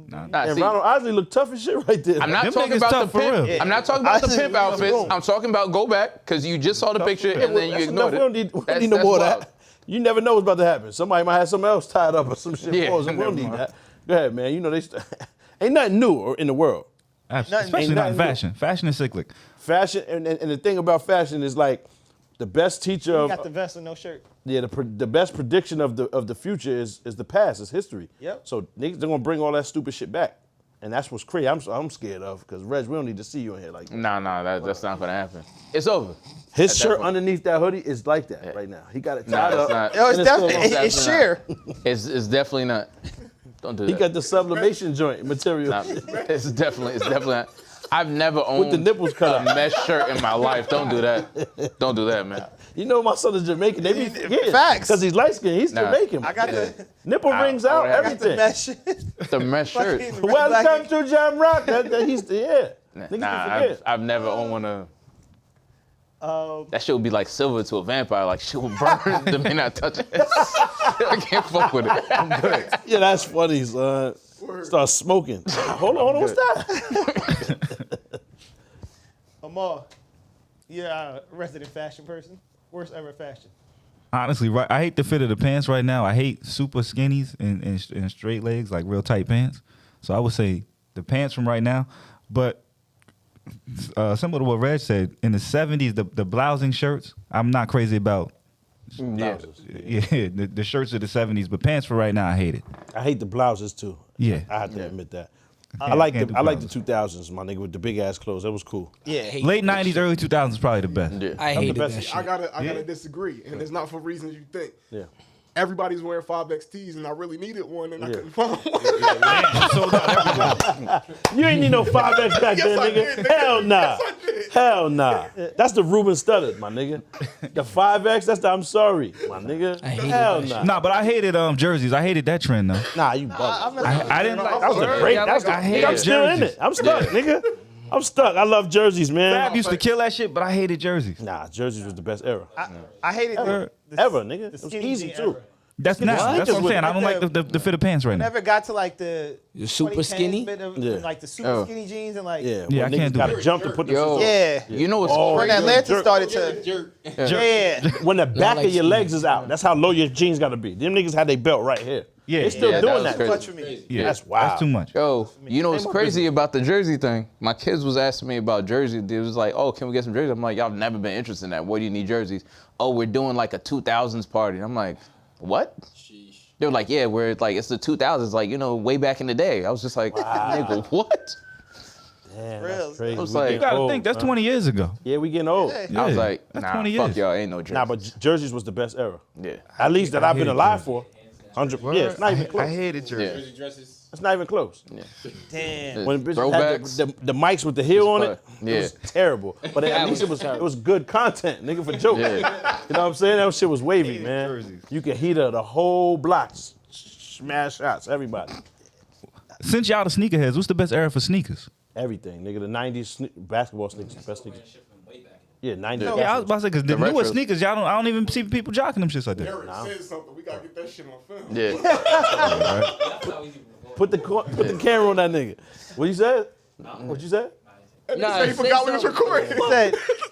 Nah, And see, Ronald Osley looked tough as shit right there. I'm not Them talking niggas about tough the for pimp. real. I'm not talking about the I- pimp outfits. I'm talking about go back because you just saw the picture and then you That's ignored enough. it. We don't need no more of that. You never know what's about to happen. Somebody might have something else tied up or some shit. Yeah, for us, and we don't never need mind. that. Go ahead, man. You know ain't nothing new in the world. Absolutely. Nothing- Especially not in nothing new. fashion. Fashion is cyclic. Fashion and the thing about fashion is like the best teacher He of got the vest and no shirt. the best prediction of the future is the past, is history. Yep. So niggas they're gonna bring all that stupid shit back, and that's what's crazy. I'm scared of because Reg, we don't need to see you in here like that. Nah, that's not gonna happen. It's over. His At that shirt point. underneath that hoodie is like that right now. He got it Nah, tied it's up. not. Yo, it's and still definitely on. it's sheer. It's definitely not. Don't do that. He got the sublimation joint material Nah, it's definitely not. I've never owned with the nipples cut a out. mesh shirt in my life. Don't do that. Don't do that, man. You know my son is Jamaican. They be forgetting. Facts. Because he's light skinned. He's Nah. Jamaican. I got the nipple rings out, I got everything. mesh. The mesh shirt. Fucking Welcome to Jam Rock. He's yeah. Niggas Nah, forget. I've never owned one of. That shit would be like silver to a vampire. Like shit would burn. They may not touch it. I can't fuck with it. I'm good. Yeah, that's funny, son. Start smoking. Hold on, what's that? Amar, you're a resident fashion person. Worst ever fashion. Honestly, right. I hate the fit of the pants right now. I hate super skinnies and straight legs, like real tight pants. So I would say the pants from right now. But similar to what Reg said, in the 70s, the blousing shirts, I'm not crazy about. Yeah. Yeah, the shirts of the 70s, but pants for right now, I hate it. I hate the blouses too. Yeah. I have to admit that. I I like can't the do I like the blouses. 2000s, my nigga, with the big ass clothes. That was cool. Yeah. Late 90s, early 2000s is probably the best. Yeah. I the hated best that shit. shit. I gotta disagree, and it's not for reasons you think. Yeah. Everybody's wearing 5XTs, and I really needed one, and I Yeah. couldn't find one. Sold out everywhere. You ain't need no 5X back Yes, then, I nigga. did, nigga. Hell nah. Yes, I did. Hell nah. That's the Ruben Studdard, my nigga. The 5X, that's the I'm sorry, my nigga. I hated Hell that nah. Nah, but I hated jerseys. I hated that trend though. Nah, you bugging. I didn't like. That was a break. Yeah, That's I the, hated I'm still in jerseys. it. I'm stuck, nigga. I'm stuck. I love jerseys, man. Fab used to kill that shit, but I hated jerseys. Nah, jerseys was the best era. I hated Ever, the ever, nigga. It was skinny easy jean too. era. That's what I'm saying. I don't like the fit of pants right now. Never got to like the You're super 2010s skinny? bit of, Yeah. like the super Oh. skinny jeans and like Yeah, Yeah, I when can't niggas do gotta that. jump to put the Yo, Yeah. You know what's Oh, when crazy? Atlanta jerk. started to yeah. when the back like of your skinny. legs is out. That's how low your jeans gotta be. Them niggas had their belt right here. Yeah. They still Yeah, that doing was that. crazy. Much for me. Yeah, That's wild. That's too much. Yo, you know what's Ain't my crazy about the jersey thing? My kids was asking me about jerseys. They was like, oh, can we get some jerseys? I'm like, y'all have never been interested in that. What do you need jerseys? Oh, we're doing like a 2000s party. I'm like, what? They were like, yeah, we're like, it's the 2000s, like, you know, way back in the day. I was just like, nigga, what? Damn, Real. that's crazy. I was We like- getting You gotta old, think that's son. 20 years ago. Yeah, we getting old. Yeah. I was Yeah, like, that's nah, 20 fuck years. y'all, ain't no jerseys. Nah, but jerseys was the best era. yeah. At least that I've been hated alive jerseys. for. 100. Yeah, it's not even close. hated Yeah. It's not even close. Damn. When bitches had Throwbacks. the mics with the heel on it, Yeah. it was terrible. But at least it was good content, nigga, for jokes. You know what I'm saying? That shit was wavy, man. jerseys. You could heater the whole block, smash shots, everybody, Since y'all the sneakerheads, what's the best era for sneakers? everything, nigga. The '90s basketball sneakers, the best sneakers. Yeah, '90s. Yeah, I was about to say because the newer retros. sneakers, I don't even see people jocking them shits like that. Eric said something. We gotta get that shit on film. Yeah. Put the camera on that nigga. What you said? What you said? Nah, He forgot we was recording.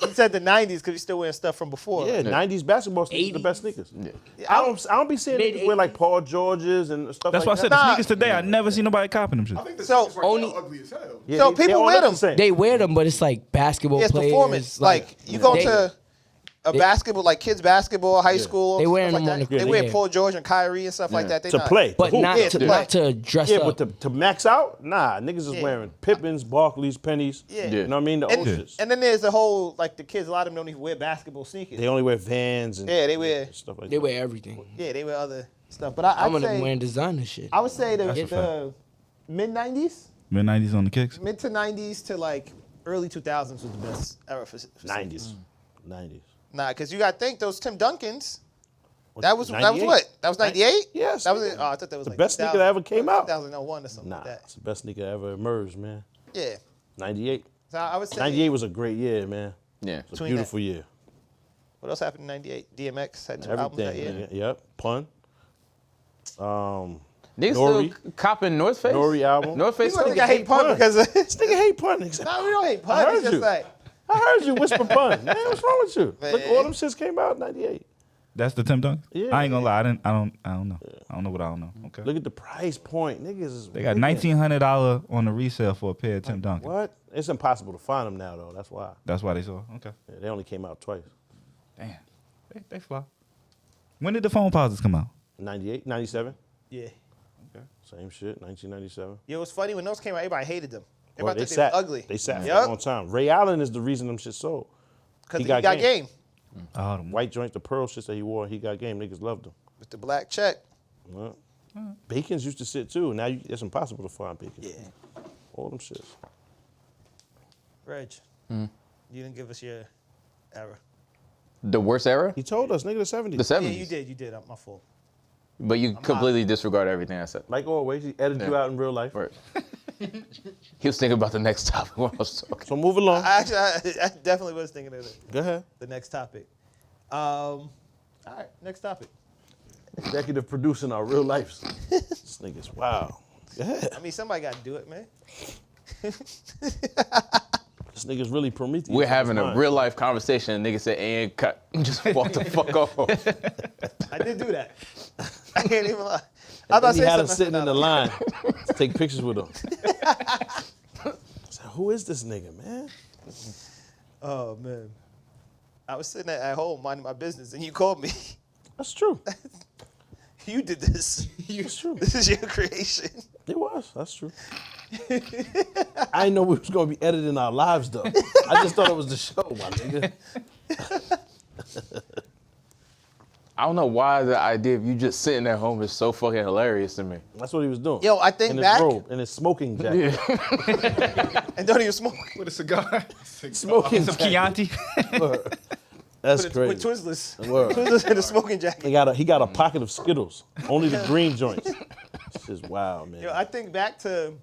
He said the 90s because he's still wearing stuff from before. Yeah, '90s basketball sneakers, the best sneakers. Yeah. I don't be seeing niggas wear like Paul Georges and stuff That's like why I said that. the sneakers today. I never see nobody copping them I shits. think the So, so, right only- now ugly as hell. Yeah, So they people all wear look the them. same. They wear them, but it's like basketball Yeah, it's players. performance. Like you go they- to basketball, like kids basketball, high school. They wearing stuff them like on that. the- They wear yeah. Paul George and Kyrie and stuff like that. They to not. play. But Who? not Yeah, to to not to dress Yeah, up. but to max out, nah, niggas is wearing Pippins, Barclays, pennies. Yeah. You know what I mean? The old And, shits. and then there's the whole like the kids. A lot of them don't even wear basketball sneakers. They only wear Vans and Yeah, they wear- stuff like They that. wear everything. Yeah, they wear other stuff. But I'd I'm gonna say wearing designer shit. I would say That's a the mid '90s, Mid 90s on the kicks. mid to '90s to like early 2000s was the best era for 90s. 90s. Nah, because you got to think those Tim Duncans. That was 98? what? That was 98? Yes, That was nigga. it. Oh, I thought that was The like best sneaker that ever came out. 2001 or something Nah, like that. it's the best sneaker that ever emerged, man. Yeah. 98. So I would say 98 was a great year, man. Yeah. It's a Between beautiful year. What else happened in '98? DMX had 2 albums that Everything. year. Nigga. Yep. Pun. Niggas Nori. still copping North Face? Nori album. North Face You want still to hate pun because of, This nigga hate pun. Nigga. no, we don't hate I pun. heard It's just you. like I heard you whisper pun. Man, what's wrong with you? Man. Look, all them shits came out in 98. That's the Tim Duncan? Yeah. I ain't gonna lie. I don't know. I don't know what I don't know. Okay. Look at the price point. Niggas is They got wicked. $1,900 on the resale for a pair of Tim Duncan. What? It's impossible to find them now, though. That's why. That's why they saw. Okay. Yeah, they only came out twice. Damn. They fly. When did the phone pauses come out? 98, 97. yeah. Same shit, 1997. Yo, it was funny when those came out. Everybody hated them. Everybody Well, thought they were ugly. They sat for a Yup. long time. Ray Allen is the reason them shit sold. Because he he got got game. game. Oh, the White joints, the pearl shits that he wore, he got game. Niggas loved them. With the black check. Well, Bacons used to sit too. Now it's impossible to find bacons. Yeah. All them shits. Reg, you didn't give us your era. The worst era? He told us, nigga, the 70s. The 70s. Yeah, you did. You did. My fault. But you completely disregard everything I said. Like always, he edited you Yeah. out in real life. Right. He was thinking about the next topic when I was talking. So move along. I definitely was thinking of Go ahead. the next topic. All right, next topic. Executive producing our real lives. This nigga's wow. Go ahead. I mean, somebody got to do it, man. This nigga's really Prometheus. We're having That's a mine. real life conversation and nigga said, and cut. Just walk the fuck off. I did do that. I can't even lie. I And thought then he say had him something. sitting in the line to take pictures with him. I said, who is this nigga, man? Oh, man. I was sitting at home minding my business, and you called me. That's true. You did this. It's true. This is your creation. It was. That's true. I didn't know we was gonna be editing our lives though. I just thought it was the show, my nigga. I don't know why the idea of you just sitting at home is so fucking hilarious to me. That's what he was doing. Yo, I think in back- his robe, in his smoking jacket. And don't even smoke. With a cigar. Smoking Some jacket. Chianti. That's With crazy. Twizzlers. Word. Twizzlers in a smoking jacket. He got a pocket of Skittles. Only the green joints. This is wild, man. Yo, I think back to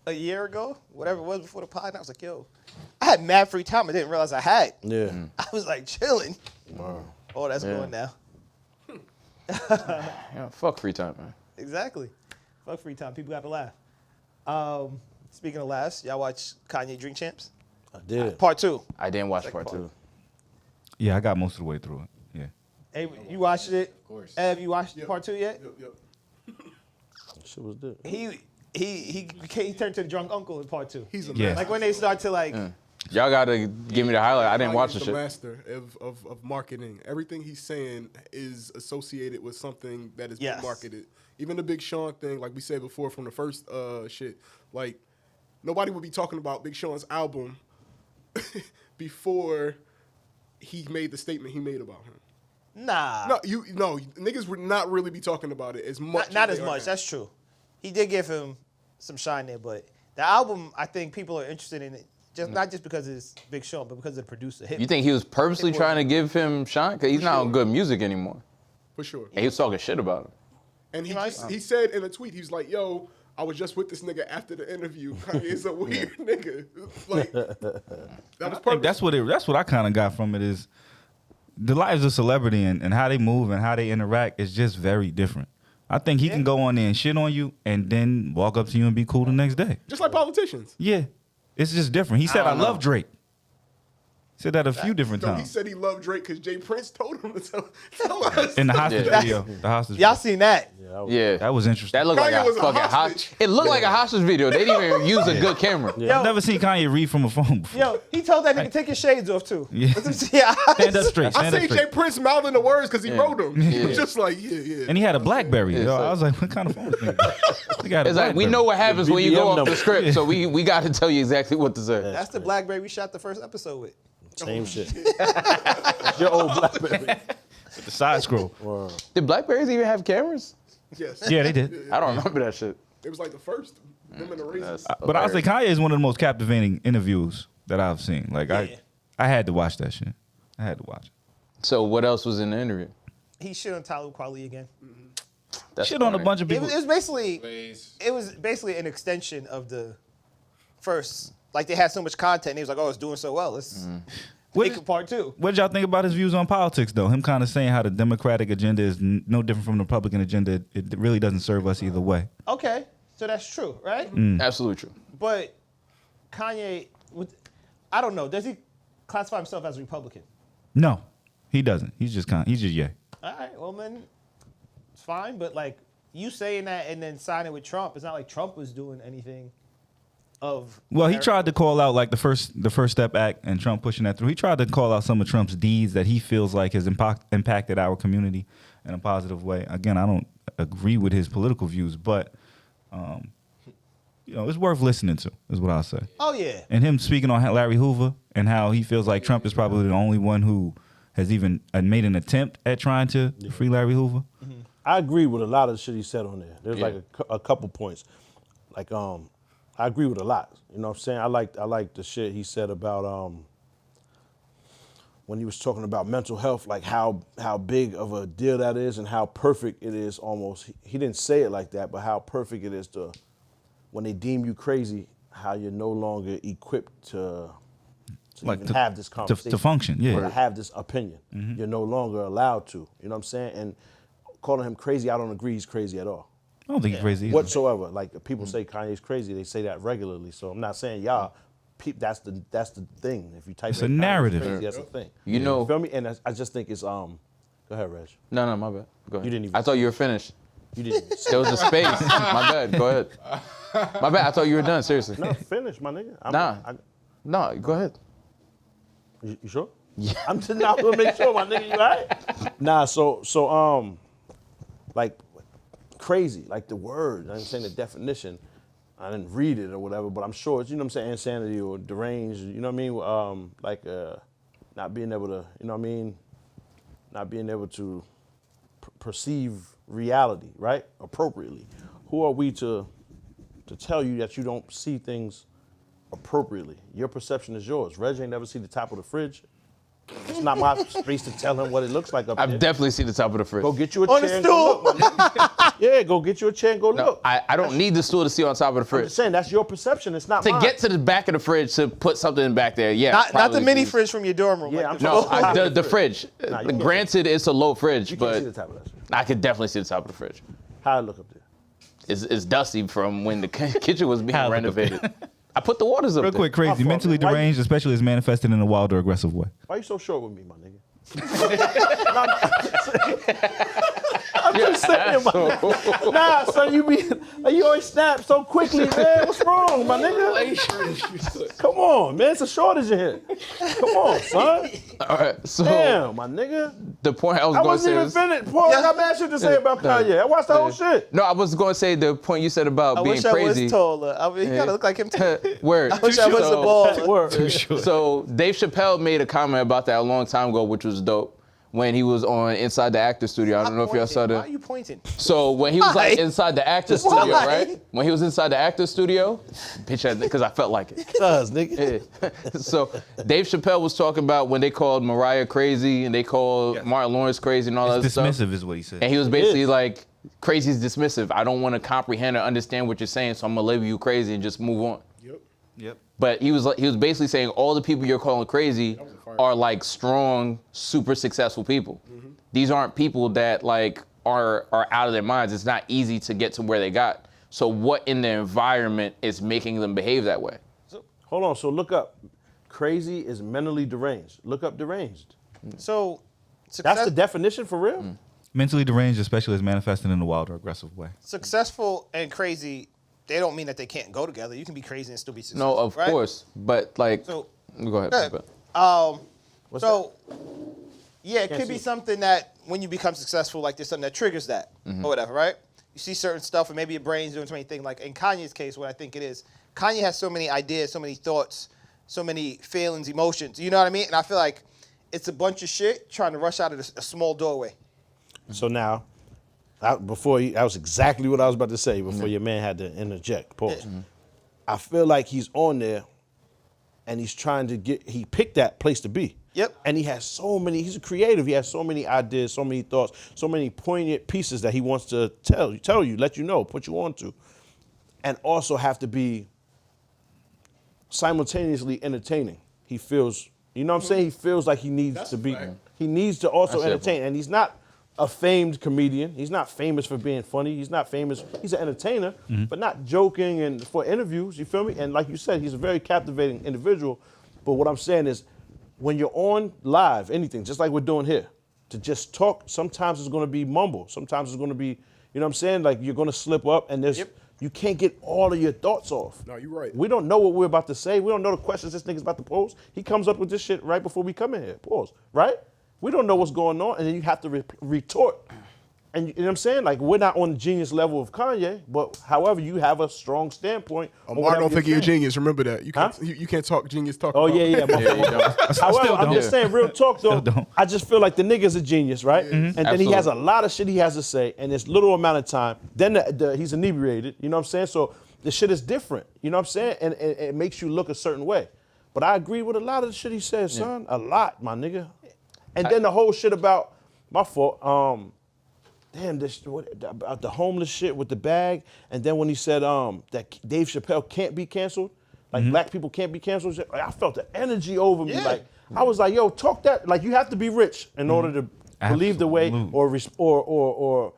a year ago, whatever it was before the pod, and I was like, yo, I had mad free time. I didn't realize I had. Yeah. I was like chilling. Wow. Oh, that's Yeah. going now. Yeah, fuck free time, man. Exactly. Fuck free time. People got to laugh. Speaking of laughs, y'all watch Kanye Drink Champs? I did. Part 2. I didn't watch Second part part. 2. Yeah, I got most of the way through it. Yeah. Hey, you watched it? Of course. Have you watched part 2 yet? Yep. Shit was good. He turned to the drunk uncle in part 2. He's a Yeah. master. Like when they start to like, Y'all gotta give me the highlight. I didn't watch the Kanye's shit. master of marketing. Everything he's saying is associated with something that is Yes. being marketed. Even the Big Sean thing, like we said before from the first shit, like nobody would be talking about Big Sean's album before he made the statement he made about him. nah. No, niggas would not really be talking about it as much. Not as they are much. now. That's true. He did give him some shine there, but the album, I think people are interested in it, just not just because it's Big Sean, but because of the producer. You think he was purposely trying to give him shine? Cause he's not on good music anymore. For sure. And he was talking shit about him. And he Right. he said in a tweet, he was like, yo, I was just with this nigga after the interview. Kanye is a weird nigga. Like, that was I think perfect. that's what I kind of got from it is the lives of celebrity and how they move and how they interact is just very different. I think he can go on there and shit on you and then walk up to you and be cool the next day. Just like politicians. Yeah. It's just different. He said, I love Drake. Said that a few different No, he times. said he loved Drake because Jay Prince told him to tell us. In the hostage Yeah. video. The hostage Y'all video. seen that? Yeah. That was interesting. That looked like Kanye a was a fucking hostage. It looked like a hostage video. They didn't even use a good camera. I've never seen Kanye read from a phone before. Yo, he told that nigga take your shades off too. Yeah. Let them see your eyes. Stand up straight. I Stand up seen Jay straight. Prince mouthing the words because he wrote them. He was just like, yeah. And he had a BlackBerry. Yeah, Yo, so- I was like, what kind of phone is nigga? He got a It's like we BlackBerry. know what happens when you go BBM off the number. script, so we got to tell you exactly what to say. That's the BlackBerry we shot the first episode with. Same shit. That's your old BlackBerry. With the side scroll. Did Blackberries even have cameras? Yes. Yeah, they did. I don't remember that shit. It was like the first. Them and the Razors. But I would say Kanye is one of the most captivating interviews that I've seen. Like I had to watch that shit. I had to watch it. So what else was in the interview? He shit on Talib Kweli again. That's Shit on a funny. bunch of It people. was basically Blaze. it was basically an extension of the first. Like they had so much content, he was like, "Oh, it's doing so well. Let's make it part 2." What did y'all think about his views on politics, though? Him kind of saying how the Democratic agenda is no different from the Republican agenda. It really doesn't serve us either way. Okay, so that's true, right? Absolutely true. But Kanye, I don't know. Does he classify himself as a Republican? No, he doesn't. He's just yay. All right, well then, it's fine. But like you saying that and then signing with Trump, it's not like Trump was doing anything. Well, he tried to call out like the First Step Act and Trump pushing that through. He tried to call out some of Trump's deeds that he feels like has impacted our community in a positive way. Again, I don't agree with his political views, but it's worth listening to, is what I'll say. Oh yeah. And him speaking on Larry Hoover and how he feels like Trump is probably the only one who has even made an attempt at trying to free Larry Hoover. I agree with a lot of the shit he said on there. There's Yeah. like a couple points. Like I agree with a lot. You know what I'm saying? I like the shit he said about when he was talking about mental health, like how big of a deal that is and how perfect it is almost. He didn't say it like that, but how perfect it is to when they deem you crazy, how you're no longer equipped to Like even to- have this conversation. to function, yeah. Or to have this opinion. You're no longer allowed to. You know what I'm saying? And calling him crazy, I don't agree he's crazy at all. I don't think he's crazy either. Whatsoever. Like people say Kanye's crazy, they say that regularly. So I'm not saying y'all. That's the thing. If you type It's in a Kanye's narrative. crazy, that's the thing. You know- feel me? And I just think it's Go ahead, Reg. No, my bad. Go ahead. You didn't even I thought you were finished. You didn't. Even say There was a space. My bad. Go ahead. My bad. I thought you were done. Seriously. no, finish, my nigga. Nah. No, go ahead. You sure? Yeah. I'm just not gonna make sure, my nigga. You all right? Nah. So like crazy, like the word. I'm saying the definition. I didn't read it or whatever, but I'm sure it's, you know what I'm saying, insanity or deranged. You know what I mean? Not being able to, you know what I mean? Not being able to perceive reality, right? Appropriately. Who are we to tell you that you don't see things appropriately? Your perception is yours. Reg ain't never seen the top of the fridge. It's not my space to tell him what it looks like up I've there. definitely seen the top of the fridge. Go get you a On the chair and go look, my nigga. Yeah, go get you a chair and go No, look. I don't need the stool to see on top of the I'm fridge. just saying, that's your perception. It's not To mine. get to the back of the fridge to put something back there, yeah. Not the probably mini see. fridge from your dorm room. Yeah, like I'm the talking- No, the fridge. Nah, you can't Granted, it's a low fridge, You can't see the but top of that shit. I could definitely see the top of the fridge. How I look up there? It's dusty from when the kitchen was being How I look up renovated. I put the waters up Real there. quick, crazy. fault, Mentally man. Why you- deranged, especially is manifested in a wild or aggressive way. Why you so short with me, my nigga? I'm just saying, my nigga. Nah, son, you always snap so quickly, man. What's wrong, my nigga? Come on, man. It's a shortage in here. Come on, son. All right, so Damn, my nigga. the point I was I going to say wasn't even was, finished. Paul, I got mad shit to say about Kanye. I watched the whole shit. no, I was going to say the point you said about I being wish I crazy. was taller. I mean, he kind of look like him too. Word. I wish I was a baller. Word. So Dave Chappelle made a comment about that a long time ago, which was dope. When he was on Inside the Actor Studio, I don't know if y'all saw Why are that. you pointing? So when he was like Why? inside the actor studio, Why? right? When he was inside the actor studio, bitch, because I felt like it. Cuz, nigga. Yeah. So Dave Chappelle was talking about when they called Mariah crazy and they called Martin Lawrence crazy and all that It's stuff. dismissive, is what he said. And he was basically is. like, crazy is dismissive. I don't want to comprehend or understand what you're saying, so I'm gonna label you crazy and just move on. Yep. But he was basically saying all the people you're calling crazy are like strong, super successful people. These aren't people that like are out of their minds. It's not easy to get to where they got. So what in the environment is making them behave that way? Hold on, so look up. crazy is mentally deranged. Look up deranged. So, That's the definition for real? Mentally deranged, especially as manifested in a wild or aggressive way. successful and crazy, they don't mean that they can't go together. You can be crazy and still be successful. No, of right? course, but like, So, go ahead. Good. but- So, yeah, it Can't could be see. something that when you become successful, like there's something that triggers that or whatever, right? You see certain stuff, and maybe your brain's doing so many things. Like in Kanye's case, what I think it is, Kanye has so many ideas, so many thoughts, so many feelings, emotions. You know what I mean? And I feel like it's a bunch of shit trying to rush out of a small doorway. So now, that was exactly what I was about to say before your man had to interject. Pause. I feel like he's on there and he's trying to he picked that place to be. Yep. And he has he's a creative. He has so many ideas, so many thoughts, so many poignant pieces that he wants to tell you, let you know, put you on to. And also have to be simultaneously entertaining. He feels, you know what I'm saying? He feels like he needs That's to a be, fact. he needs to also That's it, entertain. And he's not a famed comedian. He's not famous for being funny. He's not famous. He's an entertainer, but not joking and for interviews. You feel me? And like you said, he's a very captivating individual. But what I'm saying is, when you're on live, anything, just like we're doing here, to just talk, sometimes it's going to be mumble. Sometimes it's going to be, you know what I'm saying? Like you're going to slip up and you can't get all of your thoughts off. No, you're right. We don't know what we're about to say. We don't know the questions this nigga's about to pose. He comes up with this shit right before we come in here. Pause. Right? We don't know what's going on, and then you have to retort. And you know what I'm saying? Like, we're not on the genius level of Kanye, but however, you have a strong standpoint. Omar don't think you're a genius. Remember that. You can't, Huh? you can't talk genius talk Oh, about. yeah. However, I'm just saying, real talk, though, Still don't. I just feel like the nigga's a genius, right? And then he has a lot of shit he has to say, and it's little amount of time. Then he's inebriated, you know what I'm saying? So the shit is different, you know what I'm saying? And it makes you look a certain way. But I agree with a lot of the shit he says, son. A lot, my nigga. And then the whole shit about, my fault, about the homeless shit with the bag, and then when he said that Dave Chappelle can't be canceled, like black people can't be canceled, I felt the energy over me. Yeah. Like I was like, yo, talk that. Like you have to be rich in order to believe the way or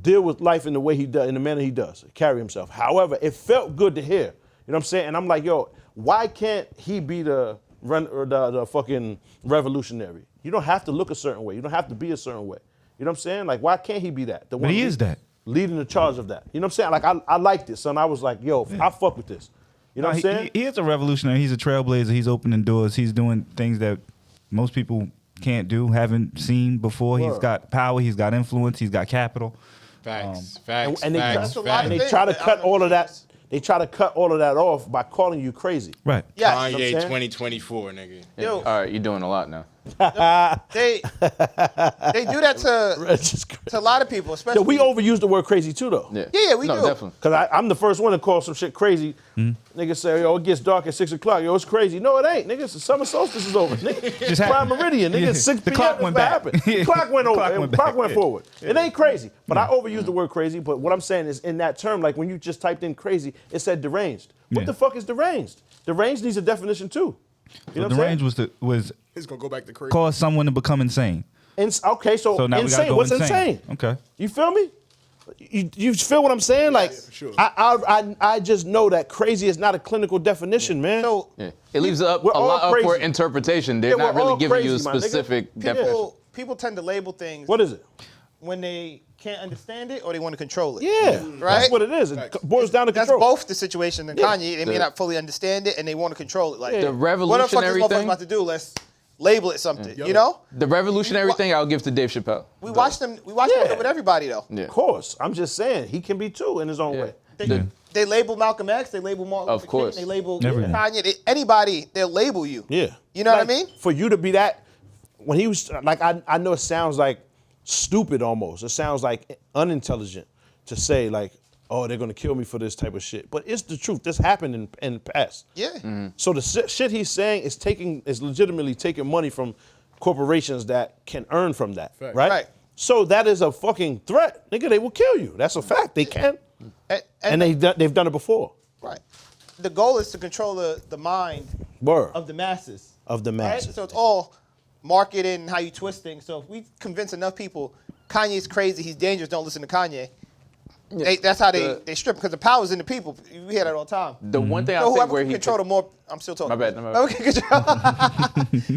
deal with life in the way he does, in the manner he does, carry himself. However, it felt good to hear. You know what I'm saying? And I'm like, yo, why can't he be the fucking revolutionary? You don't have to look a certain way. You don't have to be a certain way. You know what I'm saying? Like, why can't he be that? The But he is that. Leading the charge of that. You know what I'm saying? Like, I like this, son. I was like, yo, I fuck with this. You know what I'm saying? He is a revolutionary. He's a trailblazer. He's opening doors. He's doing things that most people can't do, haven't seen before. He's Word. got power. He's got influence. He's got capital. Facts. And they, That's a lot of and they things. try to I cut don't all of know. that. They try to cut all of that off by calling you crazy. Right. Yes. Oh, Kanye saying? 2024, nigga. Yo, All right, you're doing a lot now. they do that It's just crazy. to a lot of people, especially. Yo, we overuse the word crazy too, though. Yeah, we no, do. definitely. Because I'm the first one to call some shit crazy. Niggas say, yo, it gets dark at 6 o'clock. Yo, it's crazy. No, it ain't. Nigga, the summer solstice is over. Nigga, it's prime meridian. Nigga, it's 6 The p.m. clock It's went what back. happened. The clock went over. Clock went Went back. forward. It ain't crazy. But I overuse the word crazy. But what I'm saying is in that term, like when you just typed in crazy, it said deranged. What Yeah. the fuck is deranged? Deranged needs a definition too. You know The what I'm range was It's gonna go back to crazy. cause someone to become insane. Okay, so So now we gotta insane. go What's insane. insane? Okay. You feel me? You feel what I'm saying? Like, for sure. I just know that crazy is not a clinical definition, man. So Yeah. It leaves up a we're all lot up for crazy. interpretation. They're Yeah, not we're really all giving you a crazy, my nigga. specific definition. people tend to label things What is it? when they can't understand it or they want to control it. Yeah, Right? That's what it is. It boils down to That's control. both the situation in Kanye. They may not fully understand it and they want to control it. Like, The what the fuck is revolutionary this motherfucker thing? about to do? Let's label it something. You know? The revolutionary thing I'll give to Dave Chappelle. We watch them do it with everybody though. Yeah. Of course, I'm just saying he can be too in his own way. They label Malcolm X, they label Martin Of Luther course. King, they label Everything. Kanye. Anybody, they'll label you. Yeah, You know what I Like, mean? For you to be that, when he was like, I know it sounds like stupid almost. It sounds like unintelligent to say like, oh, they're gonna kill me for this type of shit. But it's the truth. This happened in the past. Yeah. So the shit he's saying is legitimately taking money from corporations that can earn from that, Fact. right? Right. So that is a fucking threat, nigga. They will kill you. That's a fact. They can, and they've done it before. Right. The goal is to control the mind Word of the masses. of the Right? masses. So it's all marketing and how you twist things. So if we convince enough people Kanye's crazy, he's dangerous, don't listen to Kanye, That's how they strip because the power's in the people. We hear that all the time. The one thing So I'll say whoever where can he control the more, I'm still talking. My bad. Whoever can control,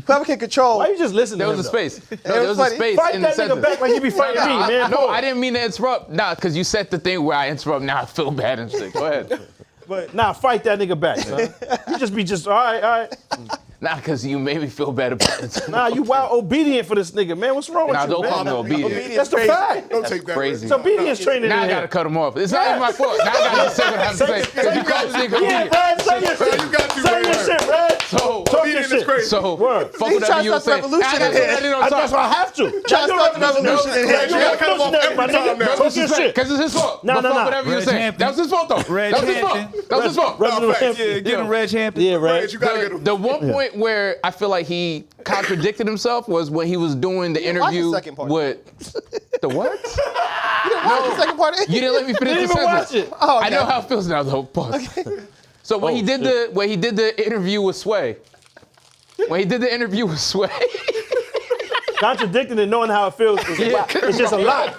whoever can control. Why you just listen there to him, was a though? space. No, there was a funny. space Fight in the that nigga sentence. back like you be fighting me, man. No, Pause. I didn't mean to interrupt. Nah, because you said the thing where I interrupt. Now I feel bad and shit. Go ahead. Nah, fight that nigga back, son. You just be all right. Nah, because you made me feel bad about it. Nah, you wild obedient for this nigga, man. What's wrong with Nah, you, don't man? call me obedient. That's the fact. Don't take that. Crazy. It's obedience training Now in I here. gotta cut him off. It's not even my fault. Now I gotta say what I have to say. Because you called this nigga Yeah, obedient. man, say your shit. You got to, Say your man. shit, man. So, Talk your Obedience is shit. crazy. so Word. fuck He whatever trying you to were start saying. revolution I in gotta here. say that on That's top. why I have to. Trying to start the revolution in here. You gotta cut him off every my time nigga. now. Talk your shit. Because it's his fault. No, But no, fuck no. whatever you were Reg saying. Hampton. That was his fault, though. Reg That was his fault. Hampton. That was his fault. Reginald facts. Hampton. Yeah, get him Reg Hampton. Yeah, right. You gotta get him. The one point where I feel like he contradicted himself was when he was doing the didn't watch the interview second part. with the what? You didn't watch the second part of it? You didn't let me finish Didn't the even watch sentence. it. Oh, I know okay. how it feels now, though. Pause. So when Oh, he did the interview with Sway, Contradicting and knowing how it feels is it's just a lot.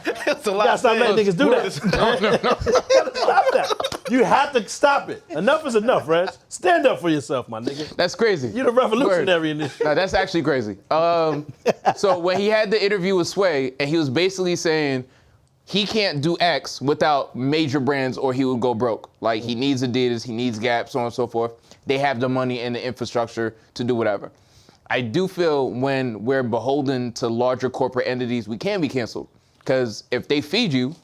It's a You gotta stop letting niggas do that. Stop that. You have to stop it. Enough is enough, Reg. Stand up for yourself, my nigga. That's crazy. You're the revolutionary in this shit. No, that's actually crazy. So when he had the interview with Sway, and he was basically saying he can't do X without major brands or he would go broke. Like he needs Adidas, he needs Gap, so on and so forth. They have the money and the infrastructure to do whatever. I do feel when we're beholden to larger corporate entities, we can be canceled. Because if they feed you,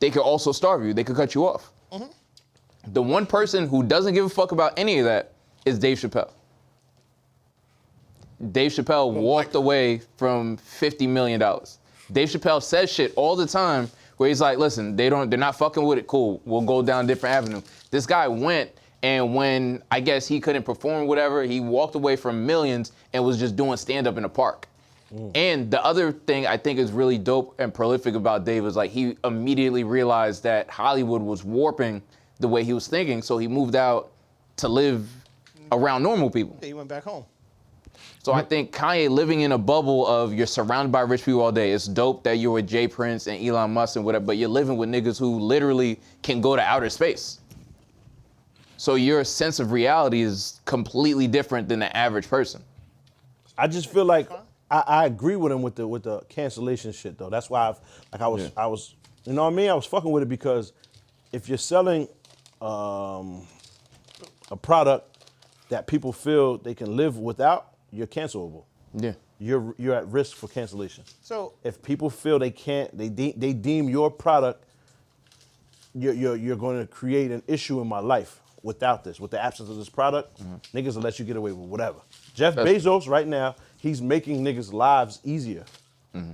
they could also starve you. They could cut you off. The one person who doesn't give a fuck about any of that is Dave Chappelle. Dave Chappelle walked away from $50 million. Dave Chappelle says shit all the time where he's like, listen, they're not fucking with it, cool, we'll go down a different avenue. This guy went, and when I guess he couldn't perform whatever, he walked away from millions and was just doing stand-up in the park. And the other thing I think is really dope and prolific about Dave is like he immediately realized that Hollywood was warping the way he was thinking, so he moved out to live around normal people. He went back home. So I think Kanye living in a bubble of you're surrounded by rich people all day. It's dope that you're with Jay Prince and Elon Musk and whatever, but you're living with niggas who literally can go to outer space. So your sense of reality is completely different than the average person. I just feel like I agree with him with the cancellation shit though. That's why I was you know what I mean? I was fucking with it because if you're selling a product that people feel they can live without, you're cancelable. Yeah. You're at risk for cancellation. So If people feel they can't, they deem your product, you're going to create an issue in my life without this, with the absence of this product. Niggas will let you get away with whatever. Jeff Bezos right now, he's making niggas' lives easier,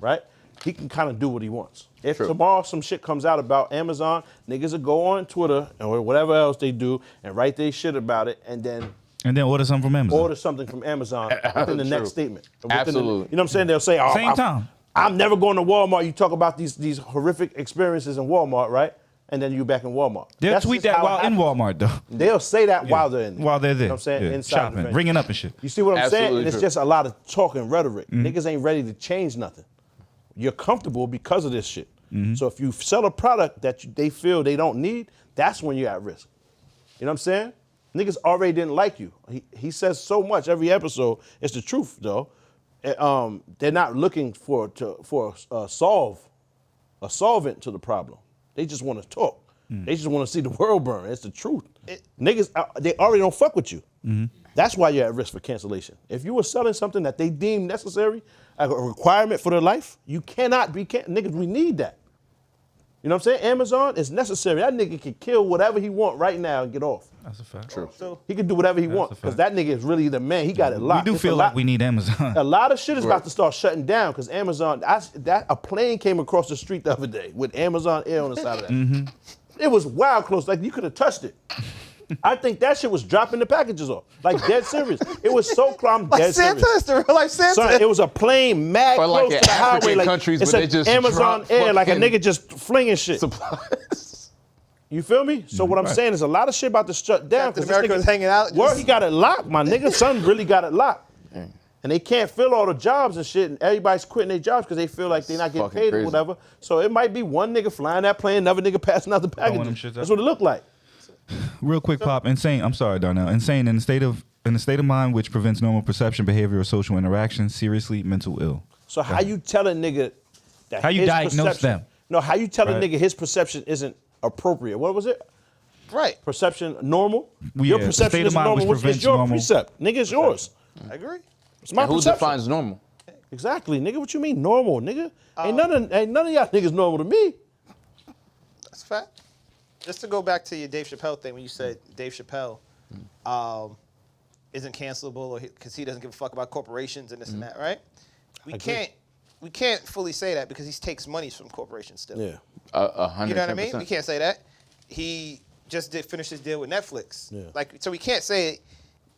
right? He can kind of do what he wants. If tomorrow some shit comes out about Amazon, niggas will go on Twitter or whatever else they do and write their shit about it and then order something from Amazon. order something from Amazon within the next statement. Absolutely. You know what I'm saying? They'll say, Same time. I'm never going to Walmart. You talk about these horrific experiences in Walmart, right? And then you back in Walmart. They'll That's tweet just that how it while in happens. Walmart, though. They'll say that while they're in there. While they're there. You know what I'm saying? Yeah. Inside the Shopping, venue. ringing up and shit. You see what I'm saying? Absolutely And it's true. just a lot of talk and rhetoric. Niggas ain't ready to change nothing. You're comfortable because of this shit. So if you sell a product that they feel they don't need, that's when you're at risk. You know what I'm saying? Niggas already didn't like you. He says so much every episode. It's the truth, though. They're not looking for a solvent to the problem. They just want to talk. They just want to see the world burn. It's the truth. Niggas, they already don't fuck with you. That's why you're at risk for cancellation. If you were selling something that they deem necessary, a requirement for their life, you cannot be niggas, we need that. You know what I'm saying? Amazon is necessary. That nigga can kill whatever he want right now and get off. That's a fact. True. So He can do whatever he wants a because fact. that nigga is really the man. He got it We locked. do It's feel a like lot- we need Amazon. a lot of shit is about to start shutting down because Amazon, a plane came across the street the other day with Amazon Air on the side of that. It was wild close, like you could have touched it. I think that shit was dropping the packages off, like dead serious. It was so close, I'm like dead Santa, serious. it's the real life Santa. Son, it was a plane mad Or like close in to the highway. African Like, countries it's where they a just Amazon drop Air, like a fucking nigga just flinging shit. Supplies. You feel me? So what I'm saying is a lot of shit about to shut down. Captain 'cause this America nigga- was hanging out, Well, just- he got it locked, my nigga. Son really got it locked. And they can't fill all the jobs and shit, and everybody's quitting their jobs because they feel like they're not getting fucking paid or crazy. whatever. So it might be one nigga flying that plane, another nigga passing out the them packages. shits That's up. what it looked like. Real quick, Pop. Insane. I'm sorry, Darnell. Insane in the state of mind which prevents normal perception, behavior, or social interaction. Seriously mental ill. So how you tell a nigga that How you his diagnose perception- them? No, how you tell a Right. nigga his perception isn't appropriate? What was it? Right. Perception normal? Well, Your yeah, the perception state of is mind normal. which It's prevents your normal- precept. Nigga, it's yours. I agree. It's my And who perception. defines normal? Exactly, nigga. What you mean normal, nigga? Ain't none of y'all niggas normal to me. That's a fact. Just to go back to your Dave Chappelle thing, when you said Dave Chappelle isn't cancelable or because he doesn't give a fuck about corporations and this and that, right? We can't fully say that because he takes money from corporations still. Yeah. 110%. You know what I mean? We can't say that. He just did finish his deal with Netflix. Yeah. Like, so we can't say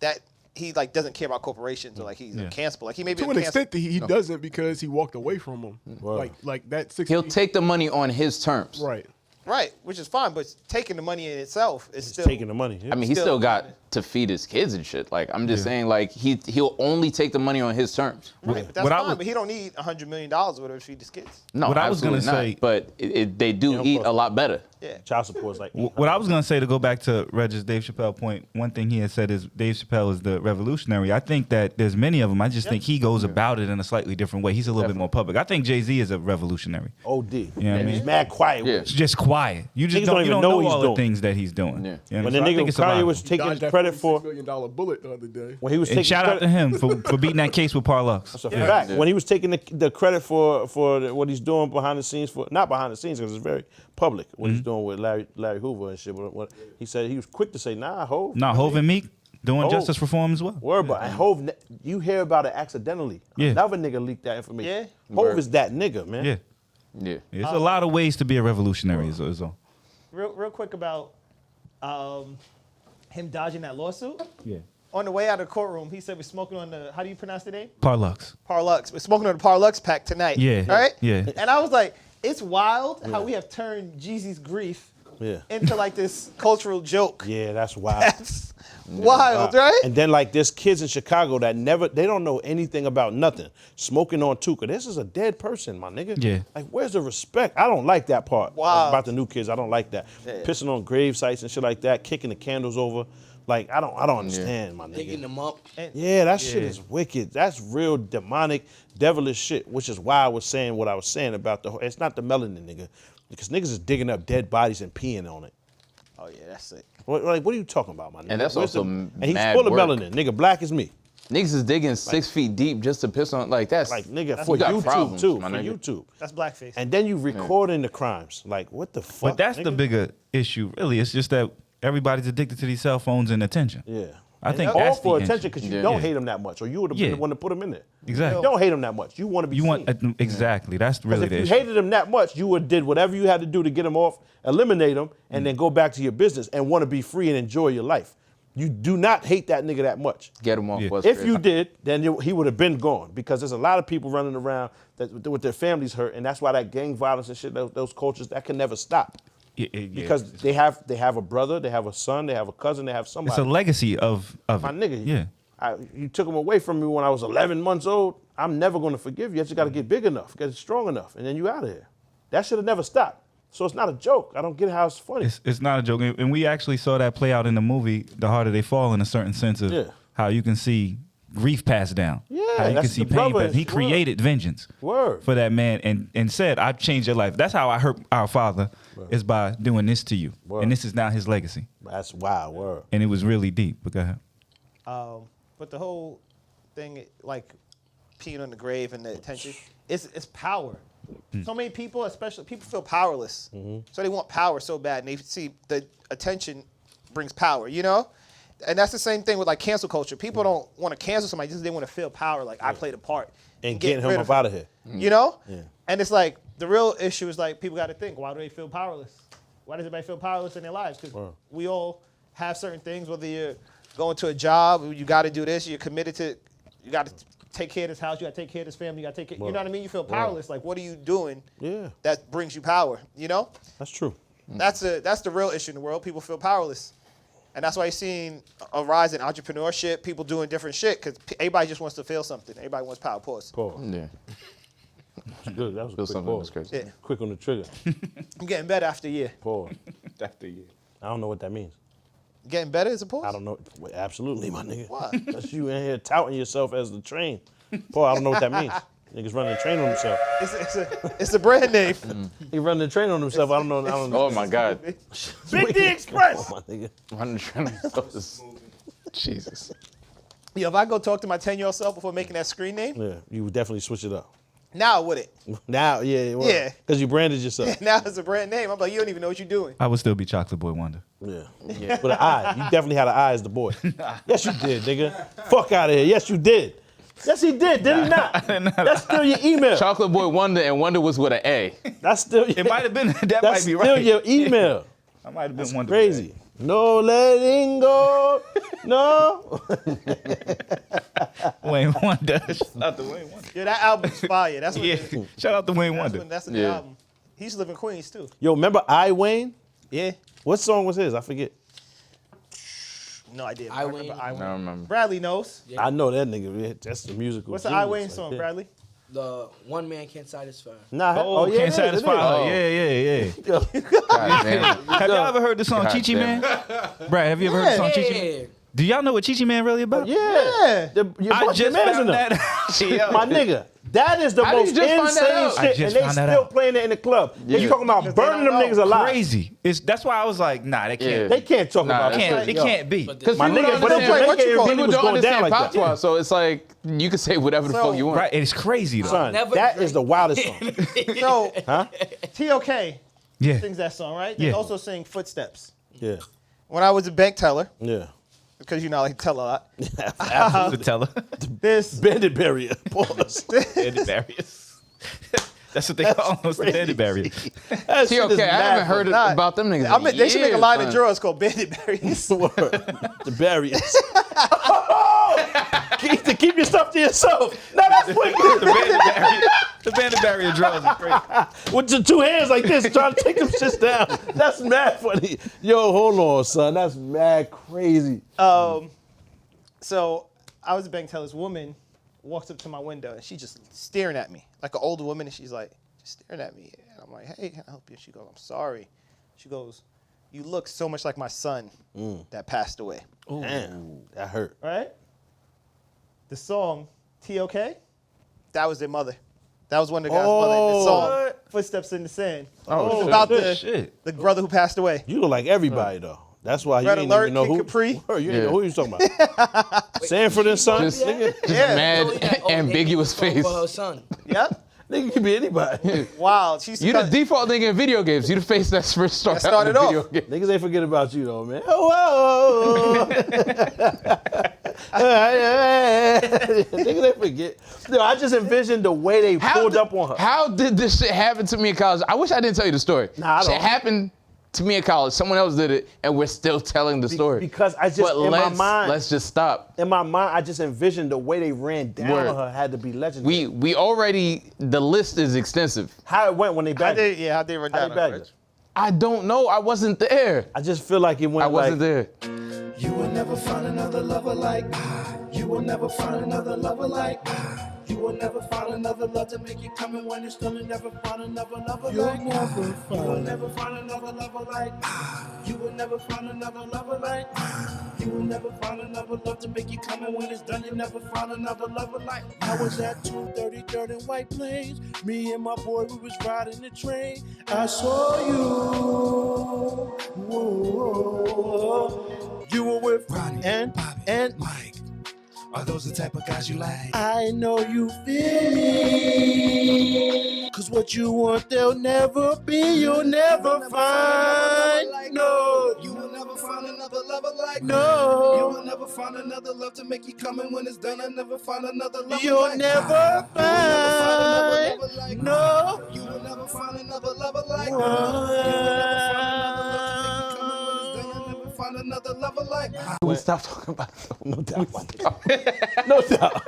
that he like doesn't care about corporations or like he's cancelable. Like he may be To an extent that he doesn't because he walked away from them. Word. Like that 60. He'll take the money on his terms. Right. right, which is fine, but taking the money in itself is still Taking the money. Yeah. I mean, he still got to feed his kids and shit. Like, I'm just saying, like, he'll only take the money on his terms. right. But that's What I fine. would- but he don't need $100 million or whatever to feed his kids. No, What I was gonna absolutely not. say- But they do of eat course. a lot better. Yeah. Child support is like. What I was gonna say to go back to Reg's Dave Chappelle point, one thing he had said is Dave Chappelle is the revolutionary. I think that there's many of them. I just think he goes about it in a slightly different way. He's a little bit more public. I think Jay-Z is a revolutionary. OD. You know what I And mean? he's mad quiet. Yeah. With It's it. just quiet. You just Niggas don't, don't you even don't know know what he's all doing. the things that he's doing. Yeah. You know what I When mean? the So I think nigga it's Kanye survival. was taking Dodged that credit $46 for million bullet the other day. when he was And taking shout out credit, to him for beating that case with Parlux. That's a fact. When he was taking the credit for what he's doing behind the scenes not behind the scenes because it's very public what he's doing with Larry Hoover and shit. But what he said he was quick to say, nah, Hov. Nah, Hov and Meek doing Hov. justice reform as well. Word, but Hov, you hear about it accidentally. Yeah. Another nigga leaked that information. Yeah. Hov Word. is that nigga, man. Yeah. Yeah. There's a lot of ways to be a revolutionary is all. Real quick about him dodging that lawsuit. Yeah. On the way out of the courtroom, he said we're smoking on the, how do you pronounce the name? Parlux. Parlux. We're smoking on the Parlux pack tonight. Yeah. Right? Yeah. And I was like, it's wild how we have turned Jeezy's grief Yeah. into like this cultural joke. Yeah, that's wild. That's wild, right? And then like there's kids in Chicago that they don't know anything about nothing. Smoking on Tuka. This is a dead person, my nigga. Yeah. Like where's the respect? I don't like that part. Wow. About the new kids, I don't like that. Yeah. Pissing on grave sites and shit like that, kicking the candles over. Like I don't understand, my nigga. Picking them up. Yeah, that shit is wicked. That's real demonic, devilish shit, which is why I was saying what I was saying about it's not the melanin, nigga. Because niggas is digging up dead bodies and peeing on it. Oh yeah, that's it. What are you talking about, my nigga? And that's Where's also and he's mad full of work. melanin. Nigga, black as me. Niggas is digging 6 feet deep just to piss on, like, that's. Like, nigga, That's for you got YouTube, problems, too. my For nigga. YouTube. That's blackface. And then you recording the crimes. Like, what the fuck? But that's the nigga? bigger issue, really. It's just that everybody's addicted to these cell phones and attention. Yeah. I think All that's for the attention issue. because you Yeah. don't Yeah. hate them that much, or you would have been Yeah. the one to put them in there. Exactly. You don't hate them that much. You want to be You seen. want exactly. That's Because really if the you issue. hated them that much, you would have did whatever you had to do to get them off, eliminate them, and then go back to your business and want to be free and enjoy your life. You do not hate that nigga that much. Get him off Yeah. what's If crazy. you did, then he would have been gone because there's a lot of people running around with their families hurt, and that's why that gang violence and shit, those cultures, that can never stop. Because they have a brother, they have a son, they have a cousin, they have somebody. It's a legacy of My it. nigga, Yeah. you took them away from me when I was 11 months old. I'm never going to forgive you. You just got to get big enough, get strong enough, and then you out of here. That should have never stopped. So it's not a joke. I don't get how it's funny. It's not a joke. And we actually saw that play out in the movie, The Harder They Fall, in a certain sense of Yeah. how you can see grief passed down. Yeah, How you can that's see the pain brother passed. He is- created vengeance Word. for that man and said, I've changed your life. That's how I hurt our father, is by doing this to you. Word. And this is now his legacy. That's wild. Word. And it was really deep. But go ahead. But the whole thing, like peeing on the grave and the attention, it's power. So many people, especially people, feel powerless. So they want power so bad, and they see the attention brings power, you know? And that's the same thing with like cancel culture. People don't want to cancel somebody, just they want to feel power, like I played a part. And get getting him rid up out of here. You know? Yeah. And it's like, the real issue is like, people got to think, why do they feel powerless? Why does everybody feel powerless in their lives? Because we all have certain things, whether you're going to a job, you got to do this, you're committed to, you got to take care of this house, you got to take care of this family, you got to take care, you know what I mean? You feel powerless. Like, what are you doing Yeah. that brings you power, you know? That's true. That's the real issue in the world. People feel powerless. And that's why you're seeing a rise in entrepreneurship, people doing different shit, because everybody just wants to feel something. Everybody wants power. Pause. Pause. Yeah. That's good. That was a Feel quick something pause. that's crazy. Yeah. Quick on the trigger. I'm getting better after a year. Pause. After you. I don't know what that means. Getting better is a pause? I don't know. Wait, absolutely, my nigga. Why? That's you in here touting yourself as the train. Paul, I don't know what that means. Niggas running the train on himself. It's a brand name. He running the train on himself. I don't know. Oh my God. Big D Express. Oh, my nigga. Running the train on yourself. Jesus. Yo, if I go talk to my 10-year-old self before making that screen name, Yeah, you would definitely switch it up. now would it? Now, yeah. Yeah. Because you branded yourself. Now it's a brand name. I'm like, you don't even know what you're doing. I would still be Chocolate Boy Wonder. Yeah. With an eye. You definitely had an eye as the boy. Yes, you did, nigga. Fuck out of here. Yes, you did. Yes, he did. Did he not? That's still your email. Chocolate Boy Wonder, and Wonder was with an A. That's still your, It might have been. That that's might be still right. your email. I might have been Wonder. Crazy. No letting go. No. Wayne Wonder. Shout out to Wayne Wonder. Yeah, that album's fire. That's what. Yeah. Shout out to Wayne Wonder. That's in the Yeah. album. He used to live in Queens too. Yo, remember I Wayne? Yeah. What song was his? I forget. No idea. I remember Wayne. I I Wayne. don't remember. Bradley knows. Yeah. I know that nigga. Yeah, that's the musical. What's the genius I Wayne right song, there. Bradley? The one man can't satisfy. Nah. Oh, yeah, can't it satisfy is. her. Yeah. God damn. Have y'all ever heard the song God Chi Chi damn. Man? Brad, have you ever heard the song Chi Chi Man? Yeah. Do y'all know what Chi Chi Man really about? Yeah. Your I bunch of just mans in found them. that out. Yo. My nigga, that is the How did most you just find that insane out? I shit, and just they found that still out. playing it in the club. And you Yeah. talking about burning them niggas alive. Crazy. That's why I was like, nah, they can't. Yeah. They can't talk Nah, about that's that. Can't, it Yo. can't be. But Because My people nigga, don't but in understand, Jamaica, it really people was don't going down understand like that. patois, so it's like you can say whatever the So- fuck you want. Right, it's crazy though. Son, Never that drink. is the wildest song. So, Huh? T.O.K. Yeah. sings that song, right? They Yeah. also sing Footsteps. Yeah. When I was a bank teller, Yeah. because you know I like to tell a lot, The teller. this Bandit barrier. Pause. Bandit barriers. That's what they call them, the bandit barriers. That shit is T.O.K. I mad haven't heard Nah, about them niggas. I mean, they should make a years, line son. of drawers called Bandit Berries. funny. The barriers. to keep your stuff to yourself. No, that's wicked. The bandit barrier draws is crazy. With your two hands like this, trying to take them shits down. That's mad funny. Yo, hold on, son. That's mad crazy. So I was a bank teller's woman walks up to my window and she's just staring at me like an older woman, and she's like just staring at me, and I'm like, hey, can I help you? She goes, I'm sorry. She goes, you look so much like my son that passed away. Damn, that hurt. Right? The song T.O.K. that was their mother. That was one of the guys' mother in the song Footsteps in the Sand. Oh, It was shit. about Shit. the brother who passed away. You look like everybody though. That's why you Red ain't Alert, even know Kid who. Capri. Word, you ain't Yeah. know who you talking about. Sanford and Son. Just, Nigga, just Yeah. mad, ambiguous face. For her son. Yep. nigga can be anybody. Wow. She used to You the come- default nigga in video games. You the face that's first started, That started out in off. video game. Niggas ain't forget about you though, man. Oh, niggas ain't forget. Yo, I just envisioned the way they pulled up on her. How did this shit happen to me in college? I wish I didn't tell you the story. Nah, I Shit don't. happened to me in college. Someone else did it, and we're still telling the story. Because I just, but in my let's mind, just stop. in my mind, I just envisioned the way they ran down Word. on her had to be legendary. We already, the list is extensive. How it went when they How bagged they, it. yeah, how they run How down they on bagged her. it. I don't know. I wasn't there. I just feel like it went I wasn't like, there. You will never find another lover like you will never find another lover like you will never find another love to make you come and when it's done. You'll never find another lover like you will never find another lover like you will never find another lover like you will never find another love to make you come and when it's done. You'll never find another lover like I was at 2:30 dirt and white plains. Me and my boy, we was riding the train. I saw you. Whoa. You were with Ronnie and Mike. Are those the type of guys you like? I know you feel me. Cause what you want, they'll never be. You'll never find. No. You will never find another lover like no. You will never find another love to make you come and when it's done. I'll never find another lover You'll like never find. no. You will never find another lover like no. You will never find another love to make you come and when it's done. You'll never find another lover like. Can we stop talking about it? No doubt. No doubt.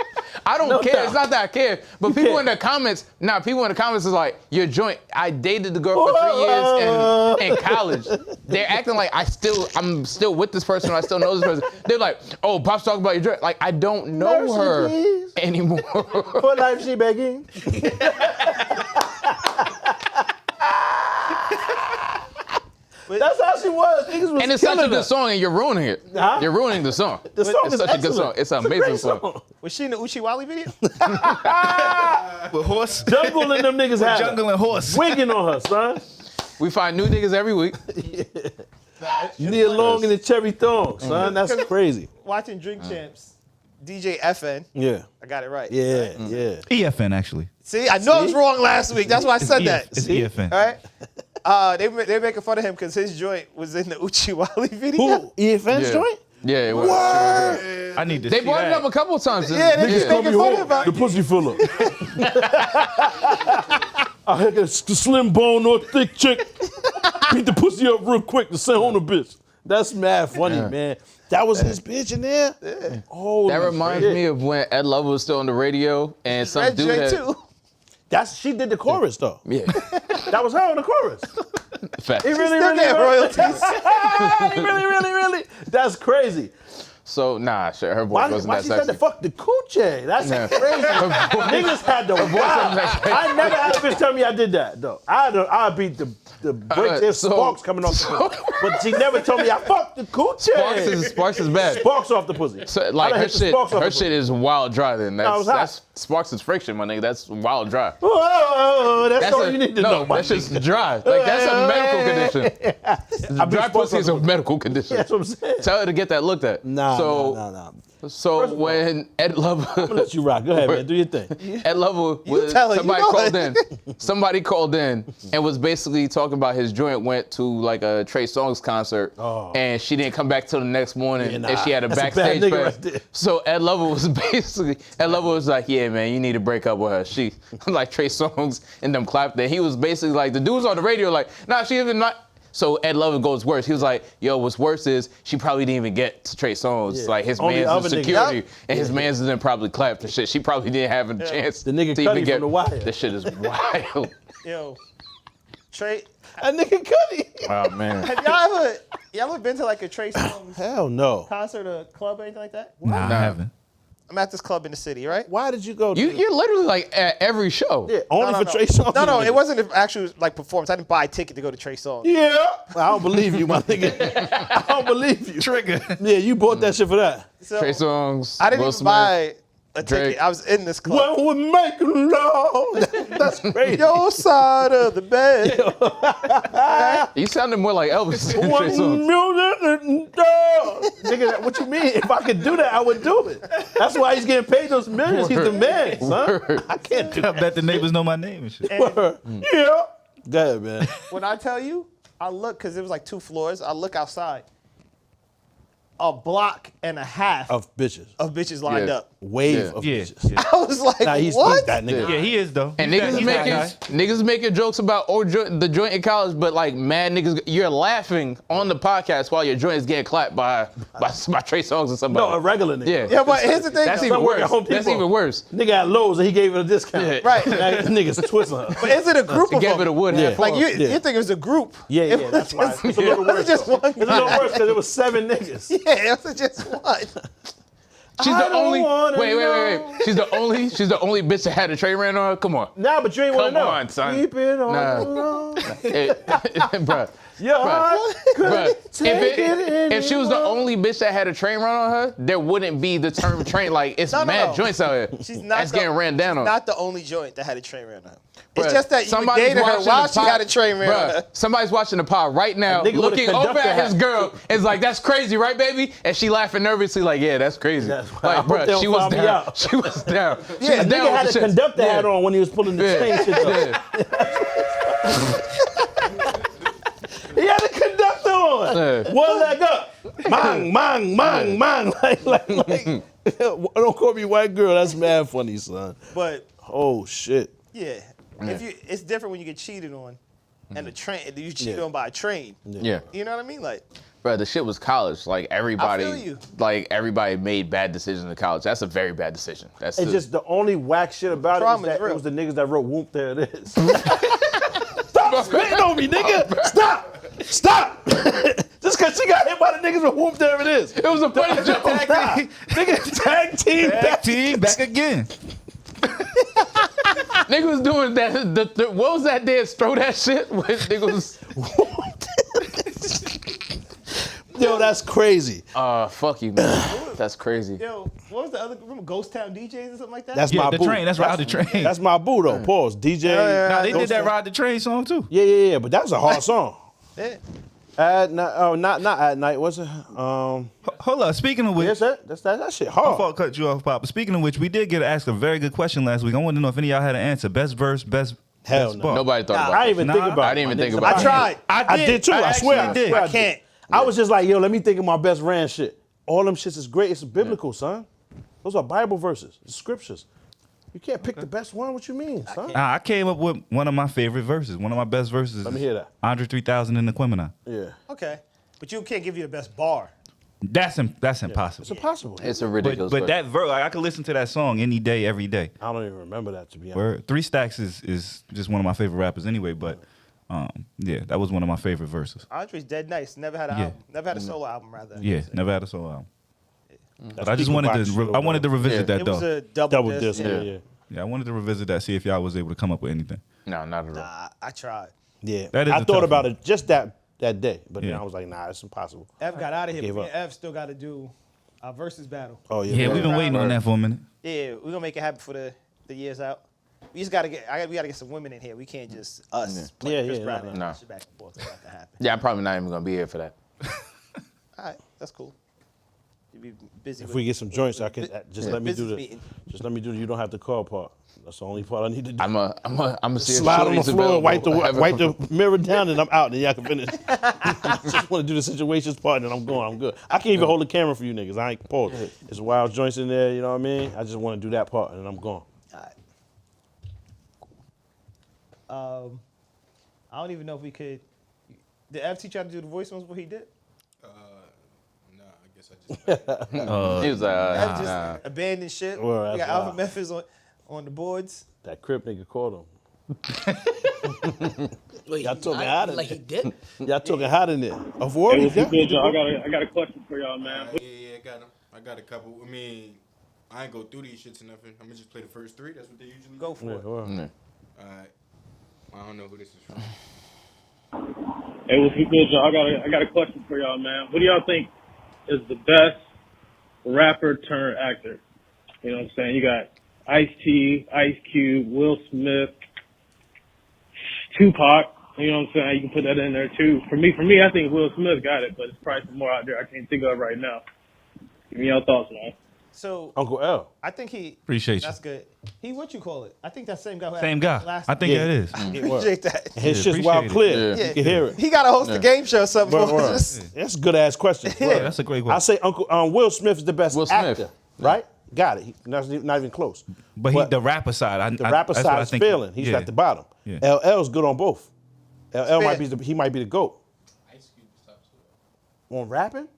I don't No care. doubt. It's not that I care. But people in the comments, people in the comments is like, your joint, I dated the girl for 3 years in college. They're acting like I'm still with this person, or I still know this person. They're like, oh, Pop's talking about your joint. Like, I don't know Mercy, her please. anymore. For life, she begging. That's how she was. Niggas was And it's such a killing good her. song, and you're ruining it. Huh? You're ruining the song. The song It's is such a good excellent. song. It's an amazing great song. Was she in the Uchi Wally video? With horse. Jungle and them niggas had her. Jungle and horse. Wigging on her, son. We find new niggas every week. Neil Long and the Cherry Thong, son. That's crazy. Watching Drink Champs, DJ FN. Yeah. I got it right. Yeah, yeah. EFN actually. See, I know I was wrong last week. That's why I said that. It's EFN. All right. They're making fun of him because his joint was in the Uchi Wally video. Who? EFN's Yeah. joint? Yeah, it was. I need to They see brought it that. up a couple of times. Yeah, they just making fun of him. The pussy filler. I had a slim bone or thick chick. Beat the pussy up real quick to send home the bitch. That's mad funny, man. That was his bitch in there? Yeah. Oh, That reminds me of when Ed Lover was still on the radio and some Red dude J had... too. She did the chorus, though. Yeah, That was her on the chorus. facts. He really, Still really, get royalties. he really. That's crazy. So, shit, her voice Why wasn't she that said sexy. to fuck the coochie? That's Yeah. crazy. Niggas had the wow. I never had a bitch tell me I did that, though. I beat the break. There's sparks coming off the pussy. But she never told me I fucked the coochie. Sparks is bad. Sparks off the pussy. So, I like, done her hit the sparks off the shit is wild dry then. I was hot. That's Sparks is friction, my nigga. That's wild dry. Oh, that's all you need to know, my that's just nigga. dry. Like, that's a medical condition. beat Dry Sparks pussy off is a the- medical condition. That's what I'm saying. Tell her to get that looked at. Nah. So of all, when Ed Lover... Let you rock. Go ahead, man. Do your thing. Ed Lover, tell her, somebody you know called it. in. Somebody called in and was basically talking about his joint went to like a Trey Songz concert and she didn't come back till the next morning and she had a That's a bad backstage nigga pass. right there. So Ed Lover was like, yeah, man, you need to break up with her. She like Trey Songz and them clapped that. He was basically like, the dudes on the radio like, nah, she even not. So Ed Lover goes worse. He was like, yo, what's worse is she probably didn't even get to Trey Songz. Yeah. Like his Only man's other in niggas. security Yep. and his man's didn't probably clap and shit. She probably didn't have a chance The nigga to Cudi even get from The Wire. This shit is wild. Yo, Trey, A nigga Cudi. Oh man. have y'all ever been to like a Trey Songz Hell no. concert or club or anything like that? Nah, I haven't. I'm at this club in the city, right? Why did you go? You're literally like at every show. Yeah, only for Trey Songz. No, it wasn't an actual like performance. I didn't buy a ticket to go to Trey Songz. Yeah. I don't believe you, my nigga. I don't believe you. Trigger. Yeah, you bought that shit for that. So Trey Songz. I didn't Will even Smith. buy a Drake. ticket. I was in this club. When we're making love. That's crazy. Your side of the bed. You sounded more like Elvis than Trey One Songz. million dollars. Nigga, what you mean? If I could do that, I would do it. That's why he's getting paid those millions. He's the man, son. Word. I can't do I bet the neighbors know my name and shit. that. Yeah. Go ahead, man. When I tell you, I look, because it was like 2 floors, I look outside. A block and a half Of bitches. bitches lined Yeah. up. Wave Yeah. of Yeah, bitches. yeah. I was like, Nah, he's what? that nigga. Yeah, he is though. And He's niggas that making guy. niggas making jokes about the joint in college, but like mad niggas, you're laughing on the podcast while your joint is getting clapped by Trey Songz or somebody. No, a regular nigga. Yeah. Yeah, but here's the thing. That's though. even Some work at worse. Home That's Depot. even worse. Nigga had Lowe's and he gave it a discount. Yeah. Right. That nigga's twisting her. But is it a group He of gave them? it a wood Yeah. half Like off. you Yeah. think it was a group? Yeah, It yeah, was that's why. just- It's a little it was worse. just though. one It's a little guy. worse because it was 7 niggas. Yeah, it was just one. She's I the don't only. wanna Wait. know. She's the only bitch that had a train ran on her. Come on. Nah, but you ain't want to Come know. on, son. Keep it on Nah. the low. Bruh. Your heart Bruh, take it if she was the anymore. only bitch that had a train run on her, there wouldn't be the term train. Like, it's No. mad joints out here. She's not That's the- getting ran down on. Not the only joint that had a train ran on her. It's Bruh, just that you somebody's dated her watching while the she had a train ran on Bruh, her. somebody's watching the pod right now, A nigga with a looking over conductor at his hat. girl, is like, that's crazy, right, baby? And she laughing nervously, like, yeah, that's crazy. That's why I Like, hope they bruh, don't she was find me down. out. She was down. She Yeah, was A down nigga had a with the shit. conductor hat Yeah. on when he was pulling the train shit up. Yeah. He had a conductor on. Yeah. One leg up. Mang. Like. Don't call me white girl. That's mad funny, son. But Oh, shit. yeah, it's different when you get cheated on, and the train you cheated Yeah. on by a train. Yeah. You know what I mean? Like, Bro, the shit was college. Like everybody, I feel you. everybody made bad decisions in college. That's a very bad decision. That's It's just the only whack shit about Trauma it is is that real. it was the niggas that wrote "Whoop." There it is. Stop spitting on me, nigga. Stop. Just because she got hit by the niggas with "Whoop," there it is. It was a funny joke. Nigga, tag team. Back team, back again. Nigga was doing that. What was that dance? Throw that shit. When nigga was. Yo, that's crazy. Fuck you, man. That's crazy. Yo, what was the other? Remember Ghost Town DJs or something like that? That's Yeah, my the boo. train. That's Ride the Train. That's my boo though. Pause. DJ. Nah, they did that Ride the Train song too. Yeah. But that was a hard song. Yeah. At night. Oh, not at night. Was it? Hold up. Speaking of which, Yes, that shit my hard. fault cut you off, Pop. But speaking of which, we did get asked a very good question last week. I wanted to know if any of y'all had an answer. Best verse, best. Hell best no. bar. Nobody thought about I it. didn't even Nah, think about it. I didn't even my think nigga. about I it. tried. I did too. I swear. actually did. I I can't. I was just like, yo, let me think of my best ran shit. All them shits is great. It's biblical, son. Those are Bible verses, it's scriptures. You can't pick the best one. What you mean, son? I came up with one of my favorite verses. One of my best verses. Let me hear that. Andre 3000 in the Aquemini. Yeah, Okay, but you can't give you the best bar. That's impossible. it's impossible. It's a ridiculous. But that verse, like, I could listen to that song any day, every day. I don't even remember that, to be honest. Word. 3 Stacks is just one of my favorite rappers anyway. But yeah, that was one of my favorite verses. Andre's dead nice. Never had an Yeah. album. Never had a solo album rather. Yeah, never had a solo album. That's But I just Deacon wanted Box to. shit I over wanted to there. revisit that It was though. a double Double disc. disc. Yeah. Yeah, I wanted to revisit that. See if y'all was able to come up with anything. no, not at all. I tried. Yeah. That is I a thought tough about one. it just that day, but then Yeah. I was like, nah, it's impossible. Ev got out of here. Gave But me up. and Ev still got to do our versus battle. Oh yeah. Yeah, we've been Right. waiting on that for a minute. Yeah, we're gonna make it happen for the years out. We just gotta get. We gotta get some women in here. We can't just us play Yeah, Chris yeah, Brown no, and no. shit back and forth. It's not to happen. Yeah, I'm probably not even gonna be here for that. All right, that's cool. You be busy. If we get some joints, I can just let me do business the. meeting. Just let me do the. You don't have to call part. That's the only part I need to do. I'm a see if Slide on the Shorty's floor, available. wipe the mirror down, and I'm out. Then y'all can finish. Just want to do the situations part, and I'm going. I'm good. I can't even hold the camera for you niggas. I ain't pause. There's wild joints in there. You know what I mean? I just want to do that part, and I'm gone. All right. I don't even know if we could. Did Ev teach you how to do the voicemails before he did? Nah, I guess I just. He was like, Ev just nah. abandoned shit. Well, We that's got Alpha wild. Memphis on the boards. That Crip nigga called him. Wait, Y'all talking I- hot in like there. he did? Y'all talking hot in there. Avoid Hey, it. what's good, y'all? I got a question for y'all, man. Yeah, I got them. I got a couple. I mean, I ain't go through these shits or nothing. I'm gonna just play the first 3. That's what they usually Go do. for it. Yeah. Alright. I don't know who this is from. Hey, what's good, y'all? I got a question for y'all, man. What do y'all think is the best rapper turned actor? You know what I'm saying? You got Ice-T, Ice Cube, Will Smith, Tupac. You know what I'm saying? You can put that in there too. For me, I think Will Smith got it, but it's probably some more out there I can't think of right now. Give me your thoughts, man. So Uncle L. I think he. Appreciate you. That's good. He what you call it? I think that same guy. Who had Same guy. Last I think Yeah. that is. appreciate that. His Yeah, shit's wild appreciate clear. it. Yeah. You can hear it. He got to host a game show or something. Word, for word. us. That's a good ass question. Yeah, that's a great I one. say Uncle Will Smith is the best Will Smith. actor, right? Got it. That's not even close. But he, the rapper side. The rapper that's what side I is think. failing. He's Yeah. at the bottom. Yeah. LL's good on both. LL might Fair. be he might be the GOAT. On rapping?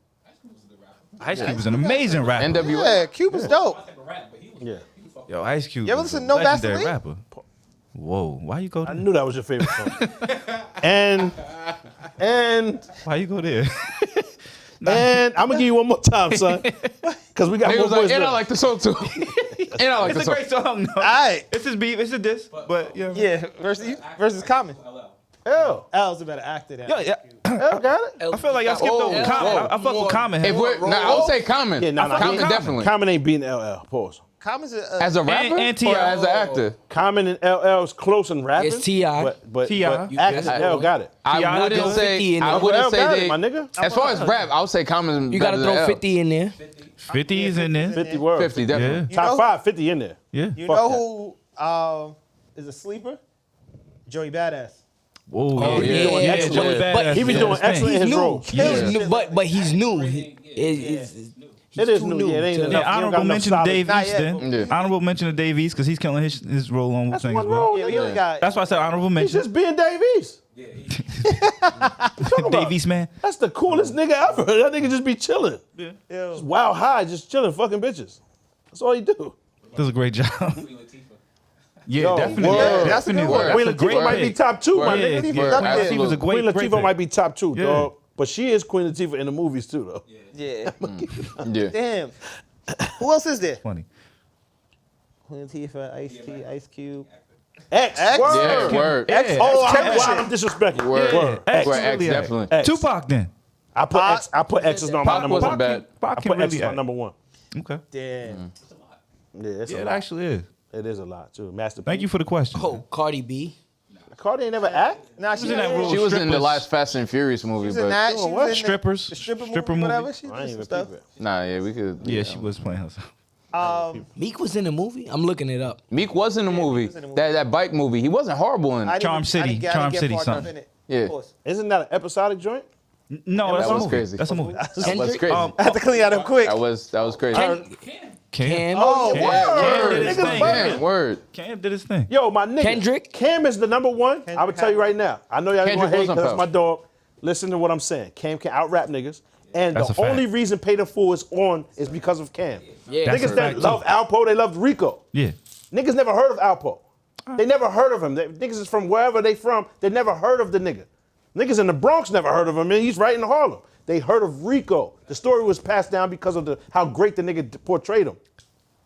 Ice Cube is an amazing rapper. NWA. Yeah, Cube is dope. Yeah. Yo, Ice Cube. You ever is listen a to No legendary Vaseline? rapper. Whoa, why you go I there? knew that was your favorite song. and Why you go there? I'm gonna give you one more time, son. Cause we got He more was like, boys and I left. like the song too. And I like the It's a song. great song, though. All right. It's his beef. It's a diss. But yeah. Yeah, versus Common. L. Al's a better actor than Yeah. L got it. I feel like I skipped Whoa, over whoa. Common. I fuck with Common. If we're, I would say Common. Yeah, nah, Common he- definitely. Common ain't beating LL. Pause. Common's As a rapper and or T.I. as an actor? Common and LL is close in rapping. It's T.I. But T.I. acting, L got it. I T.I. wouldn't got say. 50 in I there. wouldn't L say got they. it, my nigga. As far as rap, I would say Common. You got to better throw than 50 in there. 50 is in there. 50 words. 50 definitely. Yeah. You Top know- 5, 50 in there. Yeah. You Fuck know who is a sleeper? Joey Badass. Whoa. Oh, yeah. doing Yeah, excellent. Joey But Badass. He be is doing his thing. excellent in his He's new. role. Yeah. He's new, but he's new. It is new. Yeah, it ain't to- enough. Yeah, You don't got honorable enough mention to solid- Dave Not East yet, then. but- Yeah. Honorable mention to Dave East because he's killing his role on That's Wu-Tang one as well. role. Yeah, he only got. That's why I said honorable He's mention. just being Dave East. Davies, man. That's the coolest nigga ever. That nigga just be chilling. Yo. Just wild high, just chilling, fucking bitches. That's all he do. Does a great job. Yeah, Yo, definitely. word. That's a good one. Queen That's a Latifah great might be pick. top 2, my Word. nigga. Yeah, Latifah's yeah. up Queen there. Latifah was a great Queen Latifah pick. might be top 2, Yeah. dog. But she is Queen Latifah in the movies too, though. Yeah. Yeah. Damn. Who else is there? Funny. Queen Latifah, Ice-T, Ice Cube. X. X? Word. Yeah, word. Yeah. Oh, Championship. I'm disrespecting. Word. Word. X, Word, X, really X. definitely. X. Tupac then. I put X. I put X as my Pac number wasn't one. bad. Pac I can put X as really my act. number one. Okay. Damn. Yeah, it's Yeah, a it lot. actually is. It is a lot too. Master. Thank you for the question. Oh, Cardi B. Cardi ain't never act. Nah, She was in that role. She was in the Strippers. last Fast and Furious movie, She's in but that. She Doing was what? in Strippers. The stripper Stripper movie, movie. whatever. She I did ain't some even stuff. peep it. nah, yeah, we could. Yeah, she was playing herself. Meek was in the movie. I'm looking it up. Meek was in the movie. was in the movie. That bike movie. He wasn't horrible in. I didn't- Charm I didn't City, get- I Charm didn't get City, far enough something. in it. Yeah. Of course. Isn't that an episodic joint? No, that's that a was movie. crazy. That's a movie. That was Kendrick? crazy. I had to clean out him quick. that was crazy. Cam. Oh, Cam. word. Cam did his Niggas thing. bugging. Damn, word. Cam did his thing. Yo, my nigga. Kendrick? Cam is the number one. I would tell you right now. I know y'all Kendrick gonna hate was on because that's Power. my dog. Listen to what I'm saying. Cam can out rap niggas. And That's the a fact. only reason Pay the Fool is on is because of Cam. Yeah. That's Niggas a that fact, love too. Alpo, they loved Rico. Yeah. Niggas never heard of Alpo. They never heard of him. Niggas is from wherever they from. They never heard of the nigga. Niggas in the Bronx never heard of him, and he's right in Harlem. They heard of Rico. The story was passed down because of how great the nigga portrayed him.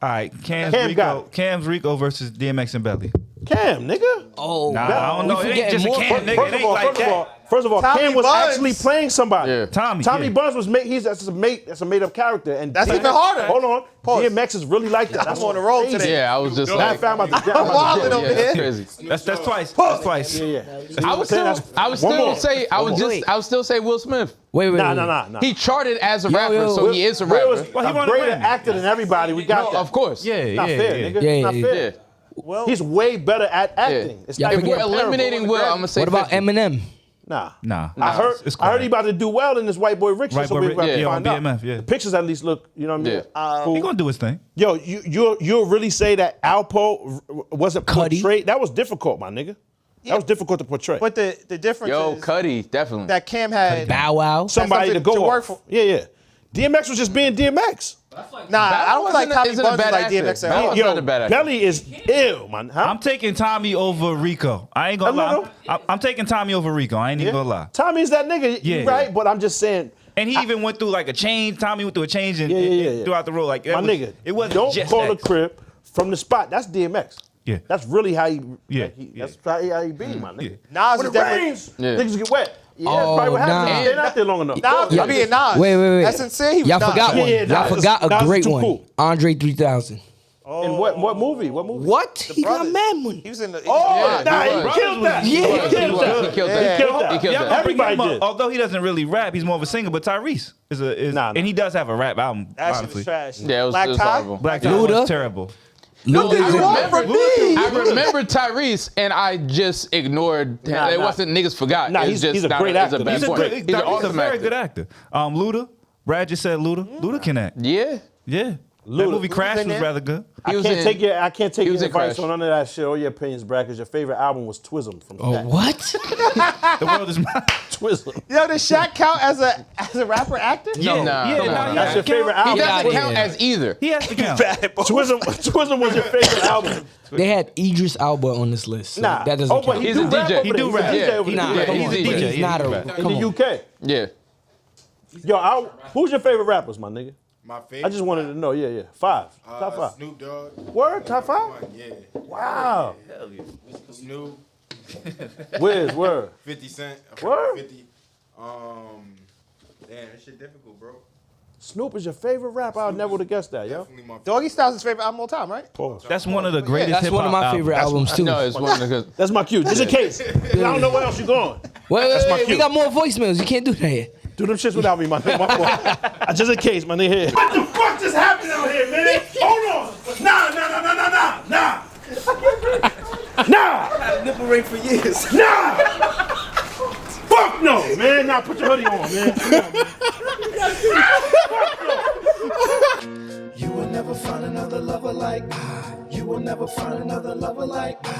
All right, Cam got Cam's Rico versus DMX and Belly. Cam, nigga. Oh, Nah, I don't know. It ain't just a Cam, nigga. It ain't like that. First of all, Tommy Cam was Buns. actually playing somebody. Yeah. Tommy, Tommy yeah. Buns was that's a made up character, and That's DMX even harder. Hold on, Pause. DMX is really like that. That's I'm on the road crazy. today. Yeah, I was just Now I like, found my. I'm wilding over yeah, that's here. crazy. That's twice. That's twice. Yeah. I would still One more. say I would still say Will Smith. wait. Nah. He charted as a rapper, yo. so he is a Will rapper. was Well, he a won a greater Grammy. actor than everybody. We got No, that. of course. Yeah, Not yeah, fair, yeah. nigga. Yeah, Not yeah, fair. Yeah. Well, He's way better at acting. It's Yeah, not If even we're comparable. eliminating Will, I'm gonna say What about 50. Eminem? Nah. Nah. I heard It's I heard quiet. he about to do well in this White Boy Rick shit, White so Boy we Rick, about to yeah, on find out. BMF, yeah. The pictures at least look, you know what I mean? Yeah. He gonna do his thing. Yo, you'll really say that Alpo wasn't Cudi? portrayed? That was difficult, my nigga. That was difficult to portray. but the difference Yo, is Cudi, definitely. that Cam had. Bow Wow. Somebody to something go to work off. for. Yeah. DMX was just being DMX. Nah, I don't like Tommy isn't a Buns bad like actor. DMX at Bow all. Wow's not a bad actor. Belly is ill, man. Huh? I'm taking Tommy over Rico. I ain't gonna No. lie. I'm taking Tommy over Rico. I ain't even gonna lie. Tommy's that nigga, Yeah. you right? But I'm just saying, And he even went through like a change. Tommy went through a change and, Yeah. throughout the role. Like my nigga, it wasn't don't just call a X. crib from the spot. That's DMX. Yeah. That's really how he. Yeah, like he- yeah. That's how he be, my nigga. Yeah. Nas When is it definitely. rains, Yeah. niggas get wet. Yeah, that's probably what Oh, happens. nah. He stayed out there long enough. Nas Yeah. was being Nas. Wait. That's sincere. He was Y'all Nas. forgot one. Yeah, Y'all Nas forgot is a great too one. cool. Andre 3000. In what movie? What movie? What? He got Brothers. mad money. He was in the. Oh, Yeah, nah, he he was. killed that. Yeah, he he killed He that. killed that. He killed that. He killed that. Everybody did. Although he doesn't really rap, he's more of a singer. But Tyrese is Nah. and he does have a rap album. That shit honestly, was trash. Yeah, it Black was Tie? horrible. Black Tie Luda? was terrible. No, Luda's in there. I remember Tyrese, and I just ignored him. Nah, It nah. wasn't niggas forgot. Nah, It's he's a not great it's actor. bad He's a point. good. He's an Tyrese is a awesome very actor. good actor. Luda. Brad just said Luda. Luda can act. Yeah. Yeah. That Luda. movie Crash in was there? rather good. I was can't in- take he your was in advice Crash. on none of that shit. All your opinions, Brad, because your favorite album was Twism from Oh, Shaq. what? The world is mine. Twism. Yo, does Shaq count as a rapper actor? Yeah, Nah, yeah, come nah, on. he That's has your to count. favorite He album. doesn't Yeah. count as either. He has to count. Twism was your favorite album. They had Idris Elba on this list. So Nah. that doesn't Oh, but count. he He's do a rap DJ. over He there. do He's a rap. DJ Yeah. over Nah, there. Yeah, come he's on. a DJ. He's not a. In Come the on. UK. Yeah. Yo, who's your favorite rappers, my nigga? My favorite. I just wanted to know. Yeah. 5. Top 5. Snoop Dogg. Word, top 5? Yeah. Wow. Snoop. Where's word? 50 Cent. Word? 50. Damn, that shit difficult, bro. Snoop is your favorite rapper. I never would have guessed that, yo. Definitely my Doggy Style's his favorite album of all time, right? That's one of the greatest That's hip-hop one of my albums. favorite albums too. No, it's one of the. That's my cue. Just in case. I don't know where else you going. Wait, That's my we cue. got more voicemails. You can't do that here. Do them shits without me, my nigga. My fault. Just in case, my nigga. What the fuck just happened out here, man? Hold on. Nah. Nipple ring for years. Nah. Fuck no, man. Nah, put your hoodie on, man. Come on, man. You will never find another lover like I. You will never find another lover like me.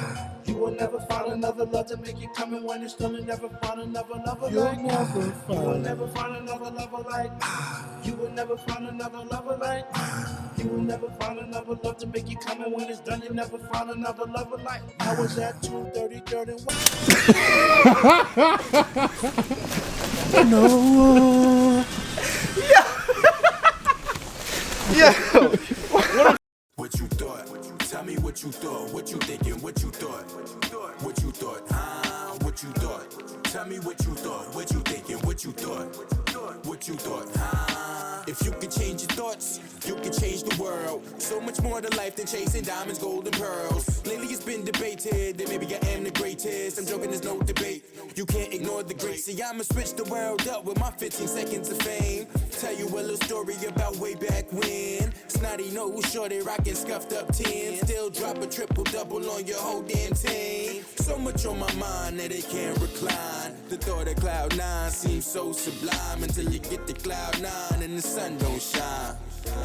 You will never find another love to make you come in when it's done. You'll never find another lover like me. You will never find another lover like me. You will never find another lover like me. You will never find another love to make you come in when it's done. You'll never find another lover like me. I was at 2:30, 31. What you thought? Tell me what you thought. What you thinking? What you thought? What you thought? What you thought? Tell me what you thought. What you thinking? What you thought? What you thought? If you could change your thoughts, you could change the world. So much more to life than chasing diamonds, gold, and pearls. Lately it's been debated that maybe I am the greatest. I'm joking, there's no debate. You can't ignore the great. See, I'ma switch the world up with my 15 seconds of fame. Tell you a little story about way back when. Snotty nose, shorty rockin' scuffed up 10. Still drop a triple double on your whole damn team. So much on my mind that it can't recline. The thought of cloud nine seems so sublime until you get to cloud nine and the sun don't shine.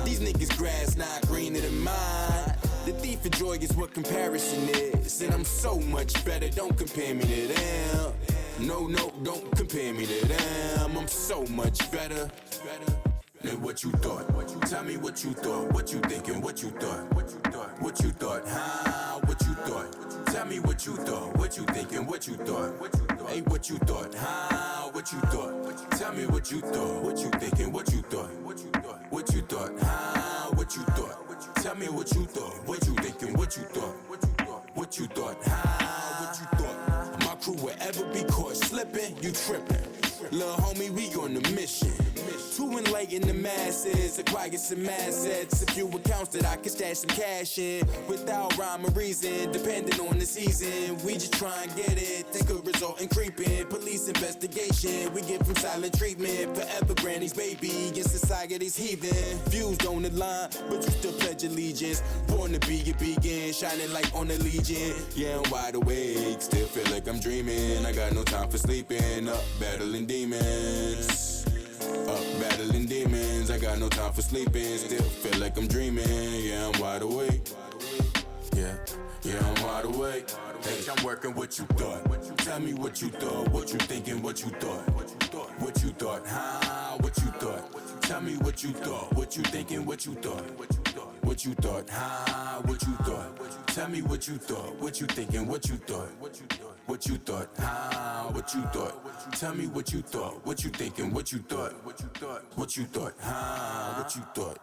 These niggas grass not greener than mine. The thief of joy is what comparison is. And I'm so much better, don't compare me to them. No, don't compare me to them. I'm so much better than what you thought. Tell me what you thought. What you thinking? What you thought? What you thought? What you thought? Tell me what you thought. What you thinking? What you thought? Hey, what you thought? What you thought? Tell me what you thought. What you thinking? What you thought? What you thought? What you thought? Tell me what you thought. What you thinking? What you thought? What you thought? What you thought? My crew will ever be caught slipping, you tripping. Lil' homie, we on the mission. To enlighten the masses, acquire some assets, a few accounts that I can stash some cash in. Without rhyme or reason, depending on the season. We just try and get it, think a result in creeping. Police investigation, we give them silent treatment. Forever granny's baby, in society's heathen. Views don't align, but you still pledge allegiance. Born to be a beacon, shining like on a legion. Yeah, I'm wide awake, still feel like I'm dreaming. I got no time for sleeping, up battling demons. Up battling demons, I got no time for sleeping. Still feel like I'm dreaming, yeah, I'm wide awake. Yeah, I'm wide awake. Hey, I'm working what you thought. Tell me what you thought, what you thinking, what you thought. What you thought, what you thought. Tell me what you thought, what you thinking, what you thought. What you thought, what you thought. Tell me what you thought, what you thinking, what you thought. What you thought, what you thought. Tell me what you thought, what you thinking, what you thought. What you thought, what you thought.